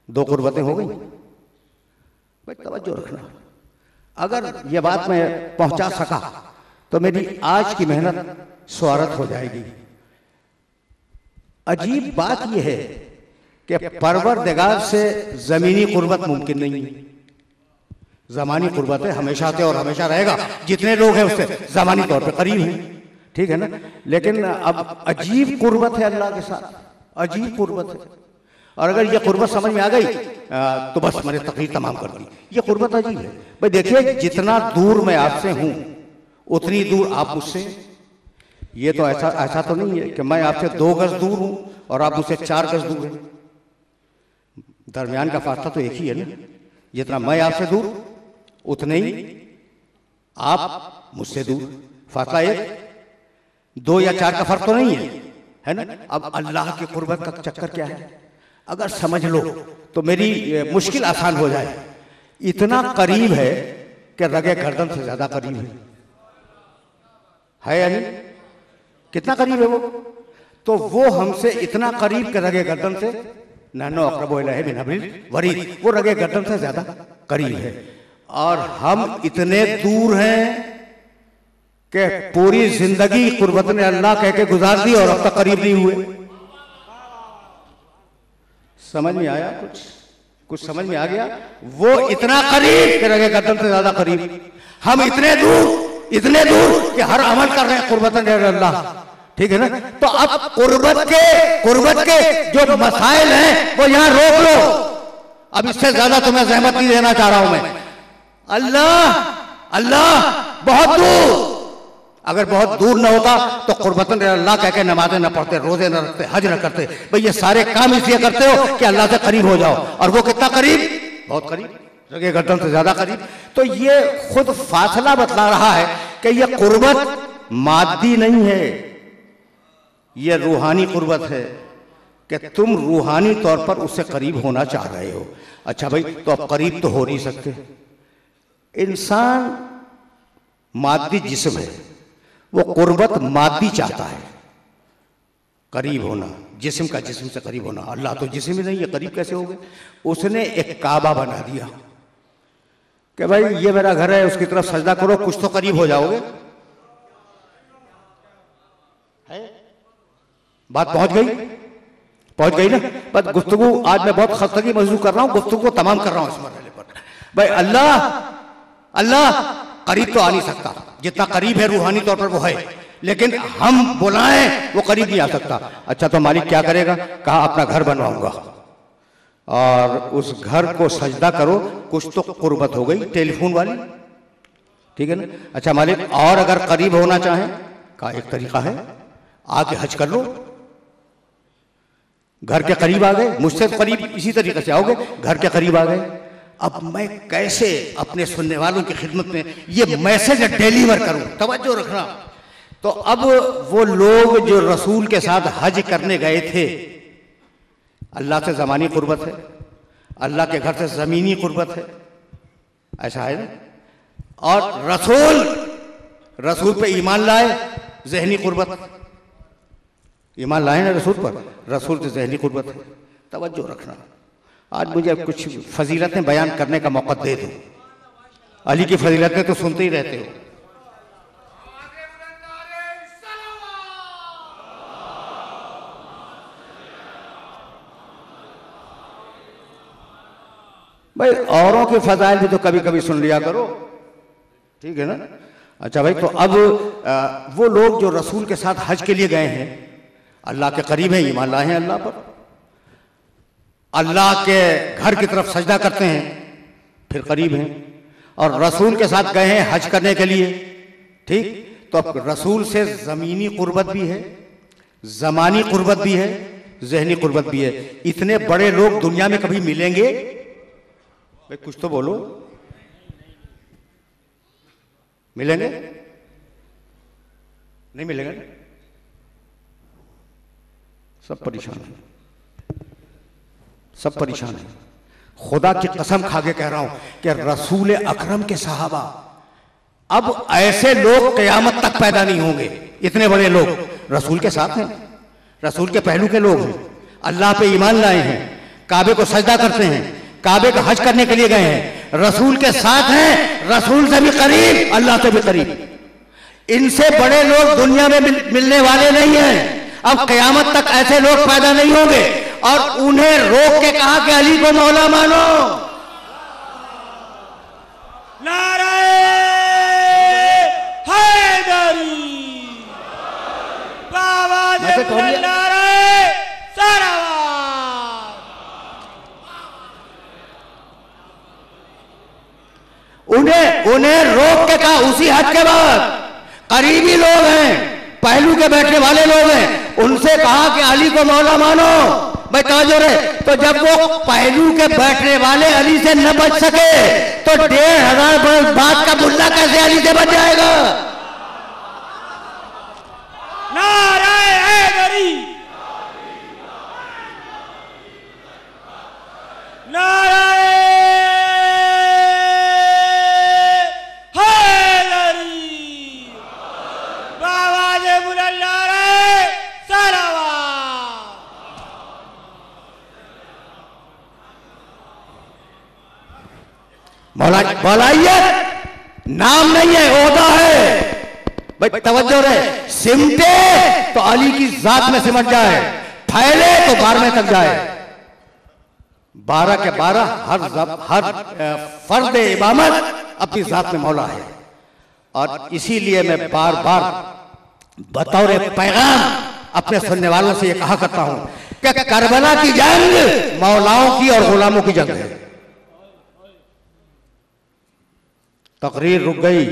2 कुर्बतें हो गई। भाई तवज्जो रखना। अगर ये बात मैं पहुंचा सका तो मेरी आज की मेहनत स्वार्थ हो जाएगी। अजीब बात यह है कि परवरदिगार से जमीनी कुर्बत मुमकिन नहीं है। ज़मानी कुर्बत है, हमेशा से और हमेशा रहेगा। जितने लोग हैं उससे ज़मानी तौर पे करीब हैं, ठीक है ना। लेकिन अब अजीब कुर्बत है अल्लाह के साथ, अजीब कुर्बत है। और अगर ये कुर्बत समझ में आ गई तो बस मैंने तकरीर तमाम कर दी। ये कुर्बत अजीब है भाई। देखिए, जितना दूर मैं आपसे हूं उतनी दूर आप मुझसे। ये तो ऐसा तो नहीं है कि मैं आपसे 2 गज दूर हूं और आप मुझसे 4 गज दूर हैं। दरमियान का फासला तो एक ही है ना। जितना मैं आपसे दूर उतने ही आप मुझसे दूर। फासला एक, 2 या 4 का फर्क तो नहीं है ना। अब अल्लाह की कुर्बत का चक्कर क्या है, अगर समझ लो तो मेरी मुश्किल आसान हो जाए। इतना करीब है कि रगे गर्दन से ज्यादा करीब है या नहीं? कितना करीब है वो? तो वो हमसे इतना करीब के रगे गर्दन से, नानो अक़रबु इलैहि मिन हब्लिल वरीद, वो रगे गर्दन से ज्यादा करीब है। और हम इतने दूर हैं कि पूरी जिंदगी कुर्बत ने अल्लाह कह के गुजार दी और अब तक करीब नहीं हुए। समझ में आया? कुछ समझ में आ गया? वो इतना करीब कि रगे गर्दन से ज्यादा करीब, हम इतने दूर कि हर अमल कर रहे हैं कुर्बतन अल्लाह, ठीक है ना। तो अब कुर्बत के जो मसाइल हैं वो यहां रोक लो। अब इससे ज्यादा तुम्हें ज़हमत नहीं देना चाह रहा हूं मैं। अल्लाह बहुत दूर, अगर बहुत दूर न होता तो कुर्बतन अल्लाह कह के नमाजें न पढ़ते, रोजे न रखते, हज न करते। भाई ये सारे काम इसलिए करते हो कि अल्लाह से करीब हो जाओ। और वो कितना करीब? बहुत करीब, रगे गर्दन से ज्यादा करीब। तो ये खुद फासला बतला रहा है कि ये कुर्बत मादी नहीं है, ये रूहानी कुर्बत है कि तुम रूहानी तौर पर उससे करीब होना चाह रहे हो। अच्छा भाई, तो अब करीब तो हो नहीं सकते। इंसान मादी जिस्म है, वो कुर्बत मादी चाहता है, करीब होना, जिस्म का जिस्म से करीब होना। अल्लाह तो जिस्म ही नहीं है, करीब कैसे हो गए? उसने एक काबा बना दिया कि भाई ये मेरा घर है, उसकी तरफ सजदा करो, कुछ तो करीब हो जाओगे। बात पहुंच गई ना। बस गुफ्तगू आज मैं बहुत खस्तगी महसूस कर रहा हूं, गुफ्तगू को तमाम कर रहा हूं इस मरहले पर। भाई अल्लाह करीब तो आ नहीं सकता, जितना करीब है रूहानी तौर पर वो है, लेकिन हम बुलाएं वो करीब नहीं आ सकता। अच्छा, तो मालिक क्या करेगा? कहा अपना घर बनवाऊंगा और उस घर को सजदा करो, कुछ तो कुर्बत हो गई टेलीफोन वाली, ठीक है ना। अच्छा मालिक, और अगर करीब होना चाहें, कहा एक तरीका है, आके हज कर लो। घर के करीब आ गए, मुझसे करीब इसी तरीके से आओगे, घर के करीब आ गए। अब मैं कैसे अपने सुनने वालों की खिदमत में ये मैसेज डिलीवर करूं? तवज्जो रखना। तो अब वो लोग जो रसूल के साथ हज करने गए थे, अल्लाह से ज़मानी कुर्बत है, अल्लाह के घर से ज़मीनी कुर्बत है, ऐसा है ना। और रसूल पे ईमान लाए, ज़हनी कुर्बत, ईमान लाए ना रसूल पर, रसूल से ज़हनी कुर्बत है। तवज्जो रखना। आज मुझे कुछ फजीलतें बयान करने का मौका दे दो। अली की फजीलतें तो सुनते ही रहते हो। भाई औरों के फजाइल भी तो कभी कभी सुन लिया करो, ठीक है ना। अच्छा भाई, तो अब वो लोग जो रसूल के साथ हज के लिए गए हैं, अल्लाह के करीब हैं, ईमान लाए हैं अल्लाह पर, अल्लाह के घर की तरफ सजदा करते हैं, फिर करीब हैं, और रसूल के साथ गए हैं हज करने के लिए, ठीक। तो अब रसूल से ज़मीनी कुर्बत भी है, ज़मानी कुर्बत भी है, ज़हनी कुर्बत भी है। इतने बड़े लोग दुनिया में कभी मिलेंगे? भाई कुछ तो बोलो, मिलेंगे? नहीं मिलेंगे, सब परेशान है, सब परेशान है। खुदा की कसम खा के कह रहा हूं कि रसूल अकरम के सहाबा, अब ऐसे लोग क़यामत तक पैदा नहीं होंगे। इतने बड़े लोग रसूल के साथ हैं, रसूल के पहलू के लोग हैं, अल्लाह पे ईमान लाए हैं, काबे को सजदा करते हैं, काबे का हज करने के लिए गए हैं, रसूल के साथ हैं, रसूल से भी करीब, अल्लाह से भी करीब। इनसे बड़े लोग दुनिया में मिलने वाले नहीं हैं। अब क़यामत तक ऐसे लोग पैदा नहीं होंगे। और उन्हें रोक के कहा कि अली को मौला मानो। नाराए हैदरी बाबा जय नाराए सलावत। उन्हें रोक के कहा उसी हद के बाद करीबी लोग हैं, पहलू के बैठने वाले लोग हैं, उनसे कहा कि अली को मौला मानो। भाई तवज्जो रे, तो जब वो पहलू के बैठने वाले अली से न बच सके तो 1500 बरस बाद का मुल्ला कैसे अली से बच जाएगा? नाराए हैदरी नाराए हैदरी बाबा जय बुलंद नाराए सलावत। मौलाइयत नाम नहीं है, ओहदा है। भाई तवज्जो रहे, सिमटे तो अली की जात में सिमट जाए, फैले तो 12वें तक जाए। 12 के 12 हर फर्द इमामत अपनी जात में मौला है। और इसीलिए मैं बार बार बतौर पैगाम अपने सुनने वालों से ये कहा करता हूं कि करबला की जंग मौलाओं की और गुलामों की जंग है। तकरीर रुक गई,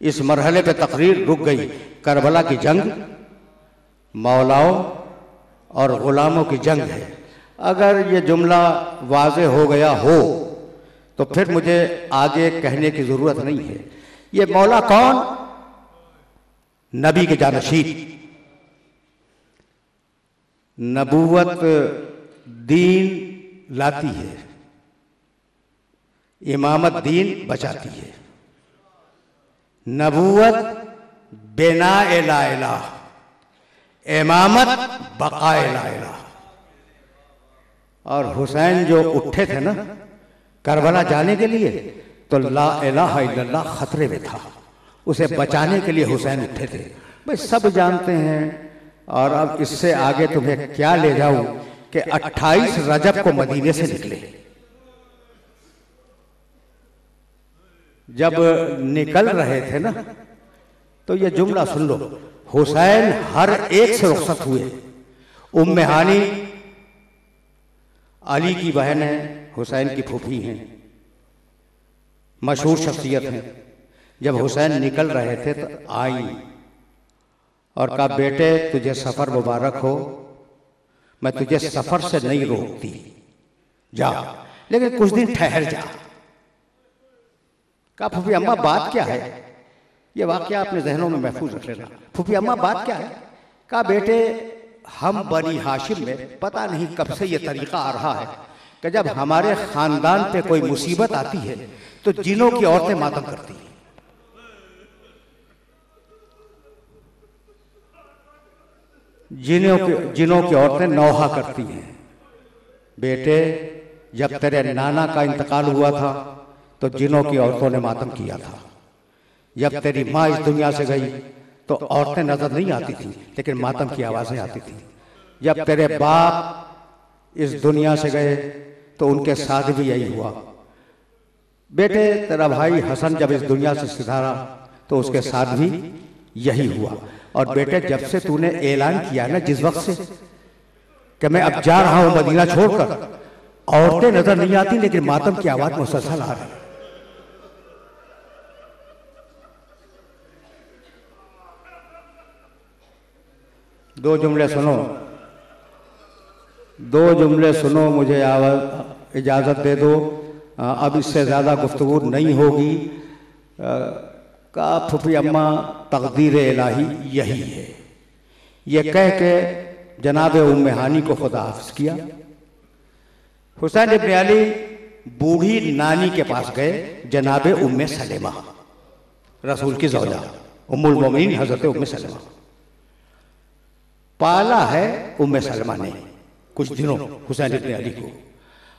इस मरहले पे तकरीर रुक गई। करबला की जंग मौलाओं और गुलामों की जंग है। अगर ये जुमला वाज़े हो गया हो तो फिर मुझे आगे कहने की जरूरत नहीं है। ये मौला कौन? नबी के जानशीन, नबूवत दीन लाती है, इमामत दीन बचाती है। नबूवत बिना ला इलाह, इमामत बकाए ला इलाह। और हुसैन जो उठे थे ना करबला जाने के लिए, तो ला इलाहा इल्लल्लाह खतरे में था, उसे बचाने के लिए हुसैन उठे थे। भाई सब जानते हैं। और अब इससे आगे तुम्हें क्या ले जाऊं कि 28 रजब को मदीने से निकले। जब निकल रहे थे ना तो ये जुमला सुन लो, हुसैन हर एक से रुखसत हुए। उम्मे हानी अली की बहन है, हुसैन की फूफी हैं, मशहूर शख्सियत हैं। जब हुसैन निकल रहे थे तो आई और कहा, बेटे तुझे सफर मुबारक हो, मैं तुझे सफर से नहीं रोकती, जा, लेकिन कुछ दिन ठहर जा। कहा, फूफी अम्मा बात क्या है? ये वाकया अपने जहनों में महफूज रख लेना। फूफी अम्मा बात क्या है? कहा, बेटे हम बनी हाशिम में पता नहीं कब से ये तरीका आ रहा है कि जब हमारे खानदान पे कोई मुसीबत आती है तो जिनों की औरतें मातम करती हैं। जिनों की औरतें नौहा करती हैं। बेटे जब तेरे नाना का इंतकाल हुआ था तो जिनों की औरतों ने मातम किया था। जब तेरी माँ इस दुनिया से गई तो औरतें नजर नहीं आती थी, लेकिन मातम की आवाजें आती थी। जब तेरे बाप इस दुनिया से गए तो उनके साथ भी यही हुआ। बेटे तेरा भाई हसन जब इस दुनिया से सिधारा तो उसके साथ भी यही हुआ। और बेटे जब से तूने ऐलान किया ना, जिस वक्त से कि मैं अब जा रहा हूं मदीना छोड़कर, औरतें नजर नहीं आती लेकिन मातम की आवाज मुसलसल आ रही। दो जुमले सुनो, मुझे इजाजत दे दो, अब इससे ज्यादा गुफ्तगू नहीं होगी। का फूफी अम्मा तकदीर इलाही यही है, ये कह के जनाब उम्मे हानी को खुदा हाफिज किया। हुसैन इब्न अली बूढ़ी नानी के पास गए, जनाब उम्मे सलेमा, रसूल की ज़ौजा उम्मुल मोमिनीन हजरत उम्मे सलेमा। पाला है उम्मे सलमा ने कुछ दिनों हुसैन इब्न अली को।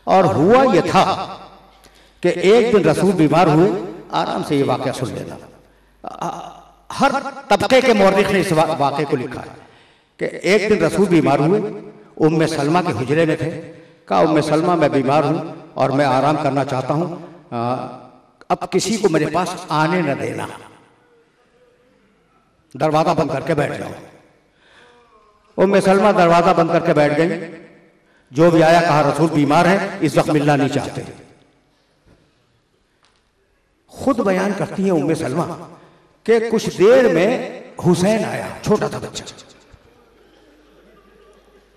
और हुआ यह था कि एक दिन रसूल बीमार हुए। आराम से ये वाकया सुन लेना, हर तबके के मौरिख ने इस वाकये को लिखा है कि एक दिन रसूल बीमार हुए, उम्मे सलमा के हुजरे में थे। कहा, उम्मे सलमा मैं बीमार हूं और मैं आराम करना चाहता हूं, अब किसी को मेरे पास आने न देना, दरवाजा बंद करके बैठ जाओ। उम्मे सलमा दरवाजा बंद करके बैठ गई। जो भी आया कहा रसूल बीमार है, इस वक्त मिलना नहीं चाहते। खुद बयान करती है उम्मे सलमा कि कुछ देर में हुसैन आया, छोटा था बच्चा।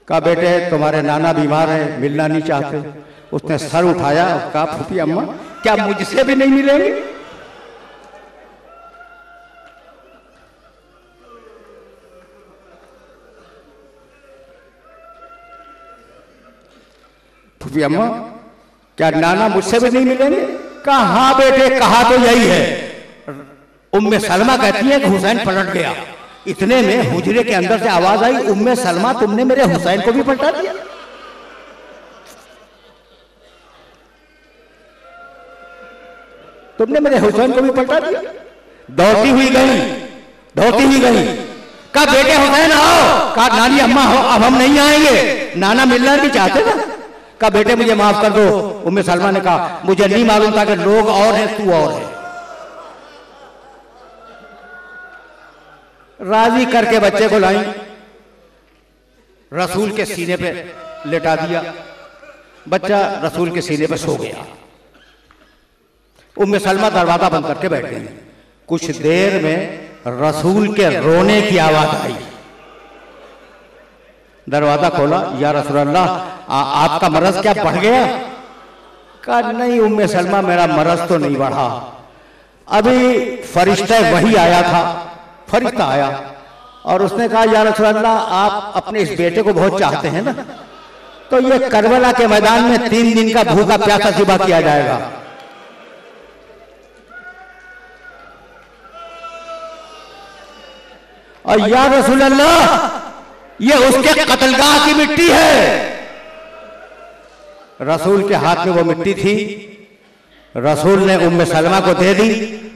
कहा बेटे तुम्हारे नाना बीमार है, मिलना नहीं चाहते। उसने सर उठाया और कहा फूफी अम्मा क्या मुझसे भी नहीं मिलेंगे? फूफी अम्मा क्या नाना मुझसे भी नहीं मिलेंगे? कहा हाँ बेटे, कहा तो यही है। उम्मे सलमा कहती है कि हुसैन पलट गया। इतने में हुजरे के अंदर से आवाज आई, उम्मे सलमा तुमने मेरे हुसैन को भी पलटा दिया। तुमने मेरे हुसैन को भी पलटा दिया। दौड़ती हुई गई, दौड़ती हुई गई। कहा बेटे हुसैन आओ। कहा नानी अम्मा हो, अब हम नहीं आएंगे, नाना मिलना भी चाहते ना। कहा बेटे मुझे माफ कर दो। उम्मे सलमा ने कहा मुझे नहीं मालूम था कि लोग और हैं, तू और है। राजी करके बच्चे को लाई, रसूल के सीने पे लेटा दिया। बच्चा रसूल के सीने पे सो गया। उम्मे सलमा दरवाजा बंद करके बैठ गई। कुछ देर में रसूल के रोने की आवाज आई। दरवाजा खोला, या रसूल अल्लाह आपका मरज क्या बढ़ गया? कहा नहीं उम्मे सलमा मेरा मरज तो नहीं बढ़ा, अभी फरिश्ता वही आया था। फरिश्ता आया और उसने कहा या रसूल अल्लाह आप अपने इस बेटे को बहुत चाहते हैं ना, तो ये करबला के मैदान में 3 दिन का भूखा प्यासा ज़िबा किया जाएगा। और या रसूल अल्लाह ये उसके कत्लगाह की मिट्टी है। रसूल के हाथ में वो मिट्टी थी। रसूल ने उम्मे सलमा को दे दी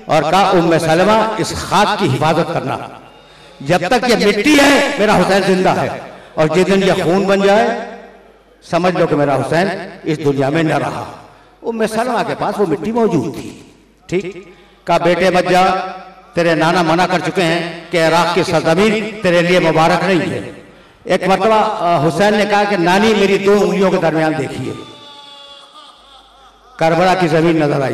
और कहा उम्मे सलमा इस खाक की हिफाजत करना, जब तक ये मिट्टी है मेरा हुसैन जिंदा है, और जिस दिन ये खून बन जाए समझ लो कि मेरा हुसैन इस दुनिया में न रहा। उम्मे सलमा के पास वो मिट्टी मौजूद थी। ठीक कहा बेटे मत जा, तेरे नाना मना कर चुके हैं कि इराक की सरजमीन तेरे लिए मुबारक नहीं है। एक मरतबा हुसैन ने कहा कि नानी मेरी 2 उंगलियों के दरमियान देखिए। करबला की जमीन नजर आई।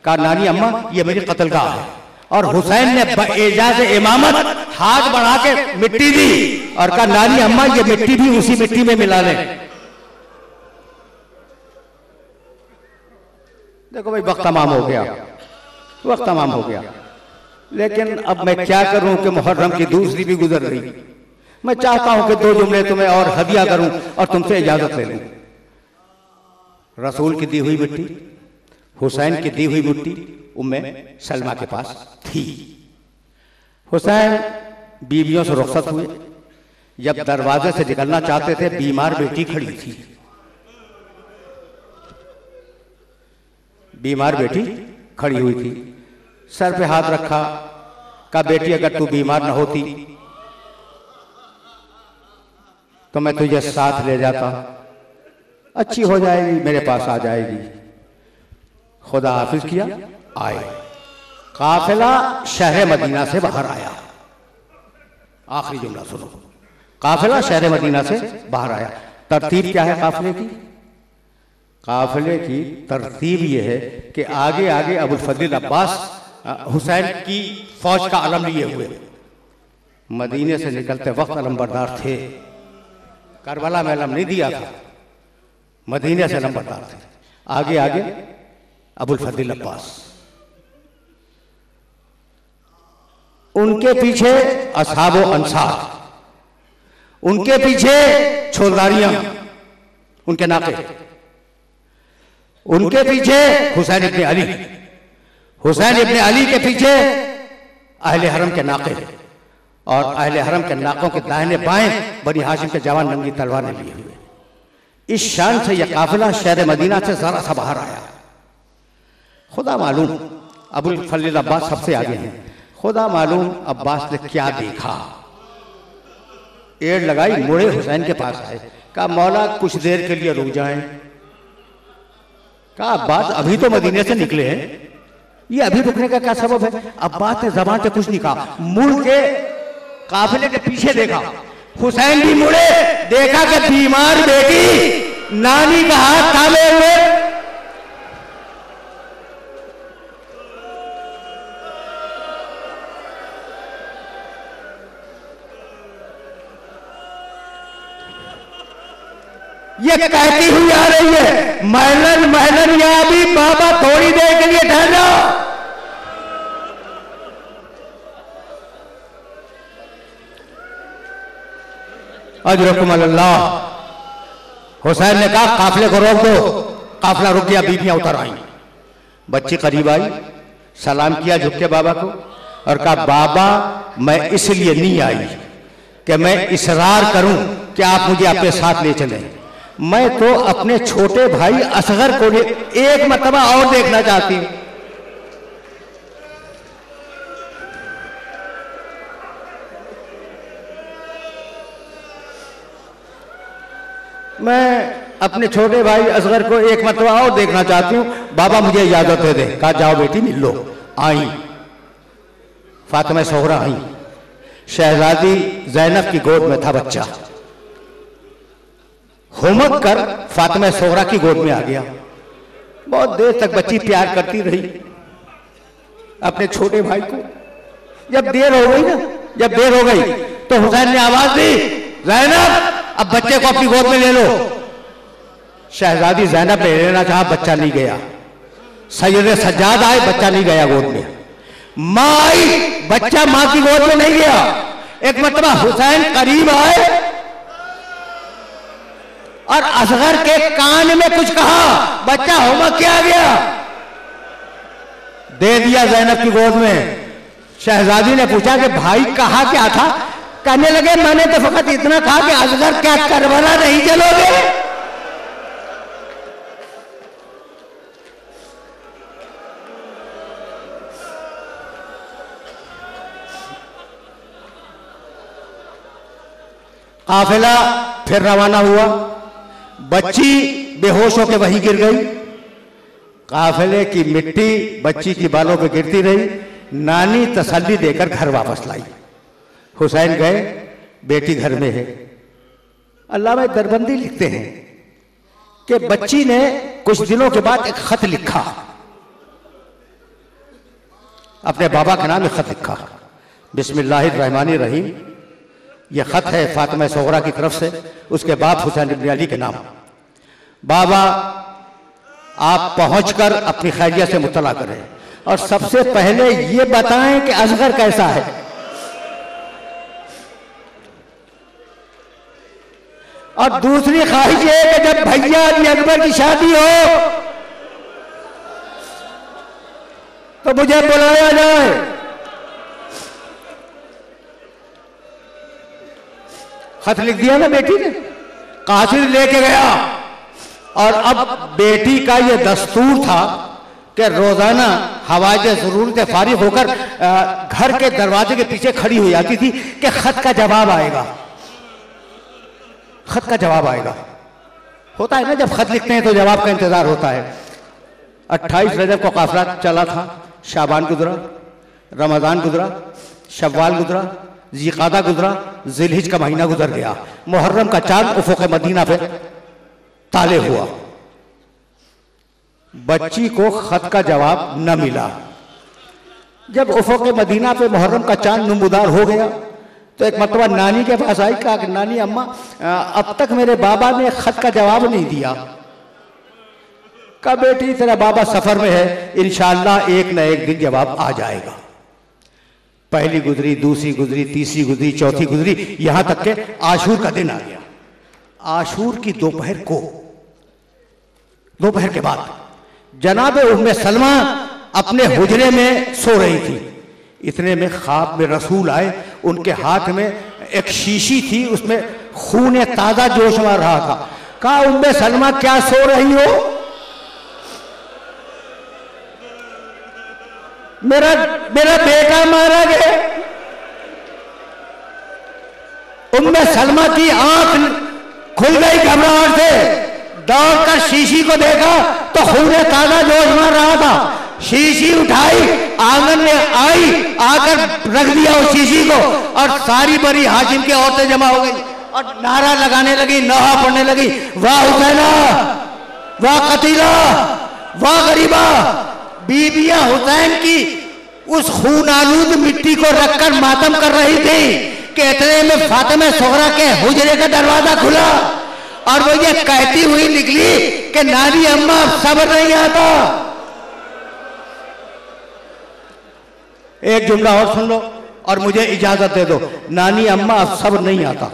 कहा नानी अम्मा ये मेरी कत्लगाह है। और हुसैन ने एजाज इमामत हाथ बढ़ा के मिट्टी दी और कहा नानी अम्मा ये मिट्टी भी उसी मिट्टी में मिला ले। देखो भाई वक्त तमाम हो गया, वक्त तमाम हो गया। लेकिन अब मैं क्या करूं कि मुहर्रम की दूसरी भी गुजर गई। मैं चाहता हूं कि 2 जुमले तुम्हें और हदिया करूं और तुमसे इजाजत ले लूं। रसूल की दी हुई मिट्टी, हुसैन की दी हुई मिट्टी उम्मे सलमा के पास थी। हुसैन बीवियों से रुखसत हुए। जब दरवाजे से निकलना चाहते थे बीमार बेटी खड़ी थी। बीमार बेटी खड़ी हुई थी, सर पे हाथ रखा। कहा बेटी अगर तू बीमार न होती तो मैं तुझे साथ ले जाता, अच्छी हो जाएगी, मेरे पास आ जाएगी। खुदा हाफिज किया, आए। काफिला शहर मदीना से बाहर आया। आखिरी जुमला सुनो, काफिला शहर मदीना से बाहर आया। तरतीब क्या है काफिले की? काफिले की तरतीब यह है कि आगे आगे अबुल फजल अब्बास हुसैन की फौज का अलम लिए हुए मदीने से निकलते वक्त अलमबरदार थे। करबला में अलम नहीं दिया था, मदीने से अलमबरदार थे। आगे आगे अबुल फजल अब्बास, उनके पीछे असहाबो अंसार, उनके पीछे छोरदारियां, उनके नाके, उनके पीछे हुसैन इब्ने अली, हुसैन इब्ने अली के पीछे अहले हरम के नाके, और अहले हरम के नाकों के दाहिने बाएं बनी हाशिम के जवान नंगी तलवारें लिए हुए। इस शान से यह काफिला शहर मदीना से जरा सा बाहर आया। खुदा मालूम अबुल फजल अब्बास सबसे आगे हैं। खुदा मालूम अब्बास ने क्या देखा। एड़ लगाई, मुड़े हुसैन के पास आए। कहा मौला कुछ देर के लिए रुक जाएं। कहा अब्बास अभी तो मदीने से निकले हैं, ये अभी रुकने का क्या सबब है? अब्बास ने जबान से कुछ नहीं कहा, मुड़ के काफिले के पीछे देखा। हुसैन भी मुड़े, देखा कि बीमार बेटी नानी का हाथ थामे हुए ये कहती हुई आ रही है, महलन महलन या अभी बाबा थोड़ी देर के लिए ठहर जाओ। अजरकुम अल्लाह। हुसैन ने कहा काफिले को रोक दो। काफिला रुक गया, बीबियां उतर आई। बच्ची करीब आई, सलाम किया झुक के बाबा को और कहा बाबा मैं इसलिए नहीं आई कि मैं इसरार करूं कि आप मुझे अपने साथ ले चलें। मैं तो अपने छोटे भाई असगर को एक मर्तबा और देखना चाहती हूं। मैं अपने छोटे भाई असगर को एक मर्तबा और देखना चाहती हूं, बाबा मुझे इजाजत दे दे। कहा जाओ बेटी मिल लो। आई फातिमा सोहरा आई, शहजादी जैनब की गोद में था बच्चा। हुमक कर फातिमा सोहरा की गोद में आ गया। बहुत देर तक बच्ची प्यार करती रही अपने छोटे भाई को। जब देर हो गई ना, जब देर हो गई तो हुसैन ने आवाज दी, जैनब अब बच्चे को अपनी गोद में ले लो। शहजादी जैनब ने लेना चाहा, बच्चा नहीं गया। सैयद सज्जाद आए, बच्चा नहीं गया गोद में। मां आई, बच्चा मां की गोद में नहीं गया। एक मर्तबा हुसैन करीब आए और असगर के कान में कुछ कहा, बच्चा होमवर्क किया गया, दे दिया जैनब की गोद में। शहजादी ने पूछा कि भाई कहा क्या था? कहने लगे मैंने तो फकत इतना कहा कि असगर क्या करबला नहीं चलोगे? काफिला फिर रवाना हुआ। बच्ची बेहोश होकर वहीं गिर गई। काफिले की मिट्टी बच्ची की बालों पे गिरती रही। नानी तसल्ली देकर घर वापस लाई। हुसैन गए, बेटी घर में है। अल्लामा दरबंदी लिखते हैं कि बच्ची ने कुछ दिनों के बाद एक खत लिखा, अपने बाबा के नाम में खत लिखा, बिस्मिल्लाहिर्रहमानिर्रहीम। यह खत है फातिमा सोहरा की तरफ से उसके बाप हुसैन इब्न अली के नाम। बाबा आप पहुंचकर अपनी खैरियत से मुतला करें और सबसे पहले ये बताएं कि असगर कैसा है। और दूसरी ख्वाहिश है कि जब भैया अली अकबर की शादी हो तो मुझे बुलाया जाए। खत लिख दिया ना बेटी ने, कासिद लेके गया। और अब बेटी का यह दस्तूर था कि रोजाना हवाज जरूरत फारिग होकर घर के दरवाजे के पीछे खड़ी हो जाती थी कि खत का जवाब आएगा, खत का जवाब आएगा। होता है ना जब खत लिखते हैं तो जवाब का इंतजार होता है। 28 रजब को काफिला चला था। शाबान गुजरा, रमजान गुजरा, शव्वाल गुजरा, ज़िक़ादा गुजरा, ज़िलहिज का महीना गुजर गया। मुहर्रम का चांद उफ़ुक़ मदीना पे ताले हुआ। बच्ची को खत का जवाब न मिला। जब उफ़ुक़ मदीना पे मुहर्रम का चांद नमूदार हो गया तो एक मर्तबा नानी के पास आई, कहा कि नानी अम्मा अब तक मेरे बाबा ने खत का जवाब नहीं दिया। कहा बेटी तेरा बाबा सफर में है, इंशाअल्लाह एक न एक दिन जवाब आ जाएगा। पहली गुजरी, दूसरी गुजरी, तीसरी गुजरी, चौथी गुजरी, यहां तक के आशूर का दिन आ गया। आशूर की दोपहर के बाद जनाब उम्मे सलमा अपने हुजरे में सो रही थी। इतने में ख्वाब में रसूल आए। उनके हाथ में एक शीशी थी, उसमें खून ताजा जोश मार रहा था। कहा उम्मे सलमा क्या सो रही हो? मेरा बेटा मारा गया। उम्मे सलमा की आंख खुल गई घबराहट से। दौड़कर शीशी को देखा तो खून ताजा जोश मार रहा था। शीशी उठाई, आंगन में आई, आकर रख दिया उस शीशी को, और सारी बड़ी हाशिम की औरतें जमा हो गई और नारा लगाने लगी, नौहा पढ़ने लगी, वाह हुसैना, वाह कतीला, वाह गरीबा। बीबियां हुसैन की उस खून आलूद मिट्टी को रखकर मातम कर रही थी कि इतने में फातिमा सुगरा के हुजरे का दरवाजा खुला और वो ये कहती हुई निकली कि नानी अम्मा अब सब्र नहीं आता। एक जुमला और सुन लो और मुझे इजाजत दे दो। नानी अम्मा अब सब्र नहीं आता।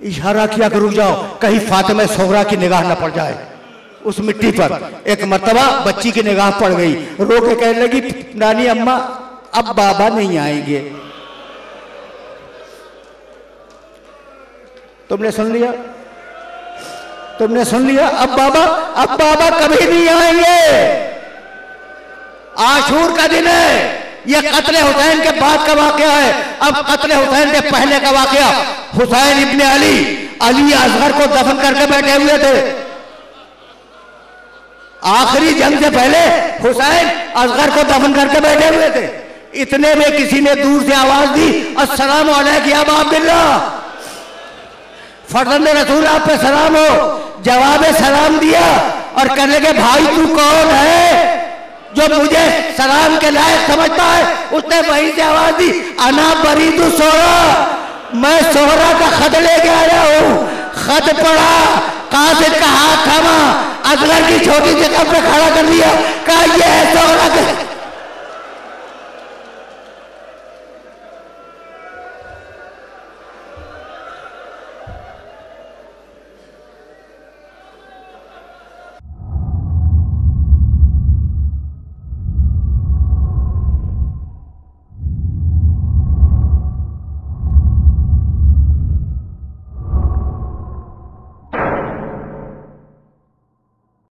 इशारा किया कि रुक जाओ, कहीं फातिमा सुगरा की निगाह न पड़ जाए उस मिट्टी पर। एक मर्तबा बच्ची की निगाह पड़ गई, रो के कहने लगी, नानी अम्मा अब बाबा नहीं आएंगे। तुमने सुन लिया, तुमने सुन लिया, अब बाबा कभी नहीं आएंगे। आशूर का दिन है, यह कत्ल हुसैन के बाद का वाकया है। अब कत्ल हुसैन के पहले का वाकया, हुसैन इब्ने अली असगर को दफन करके बैठे हुए थे। आखिरी जंग से पहले हुसैन असगर को दफन करके बैठे हुए थे। इतने में किसी ने दूर से आवाज दी, अस्सलाम वालेकुम या अबा अब्दुल्लाह, फर्जंद रसूल आप पे सलाम हो। जवाब सलाम दिया और कहने लगे, भाई तू कौन है जो मुझे सलाम के लायक समझता है? उसने वहीं से आवाज दी, अना बरीदु सोहरा, मैं सोहरा का खत लेके आया हूँ। खत पढ़ा, कासिद का हाथ थामा, असगर की छोटी जगह पे खड़ा कर दिया, कहा ये है सोहरा का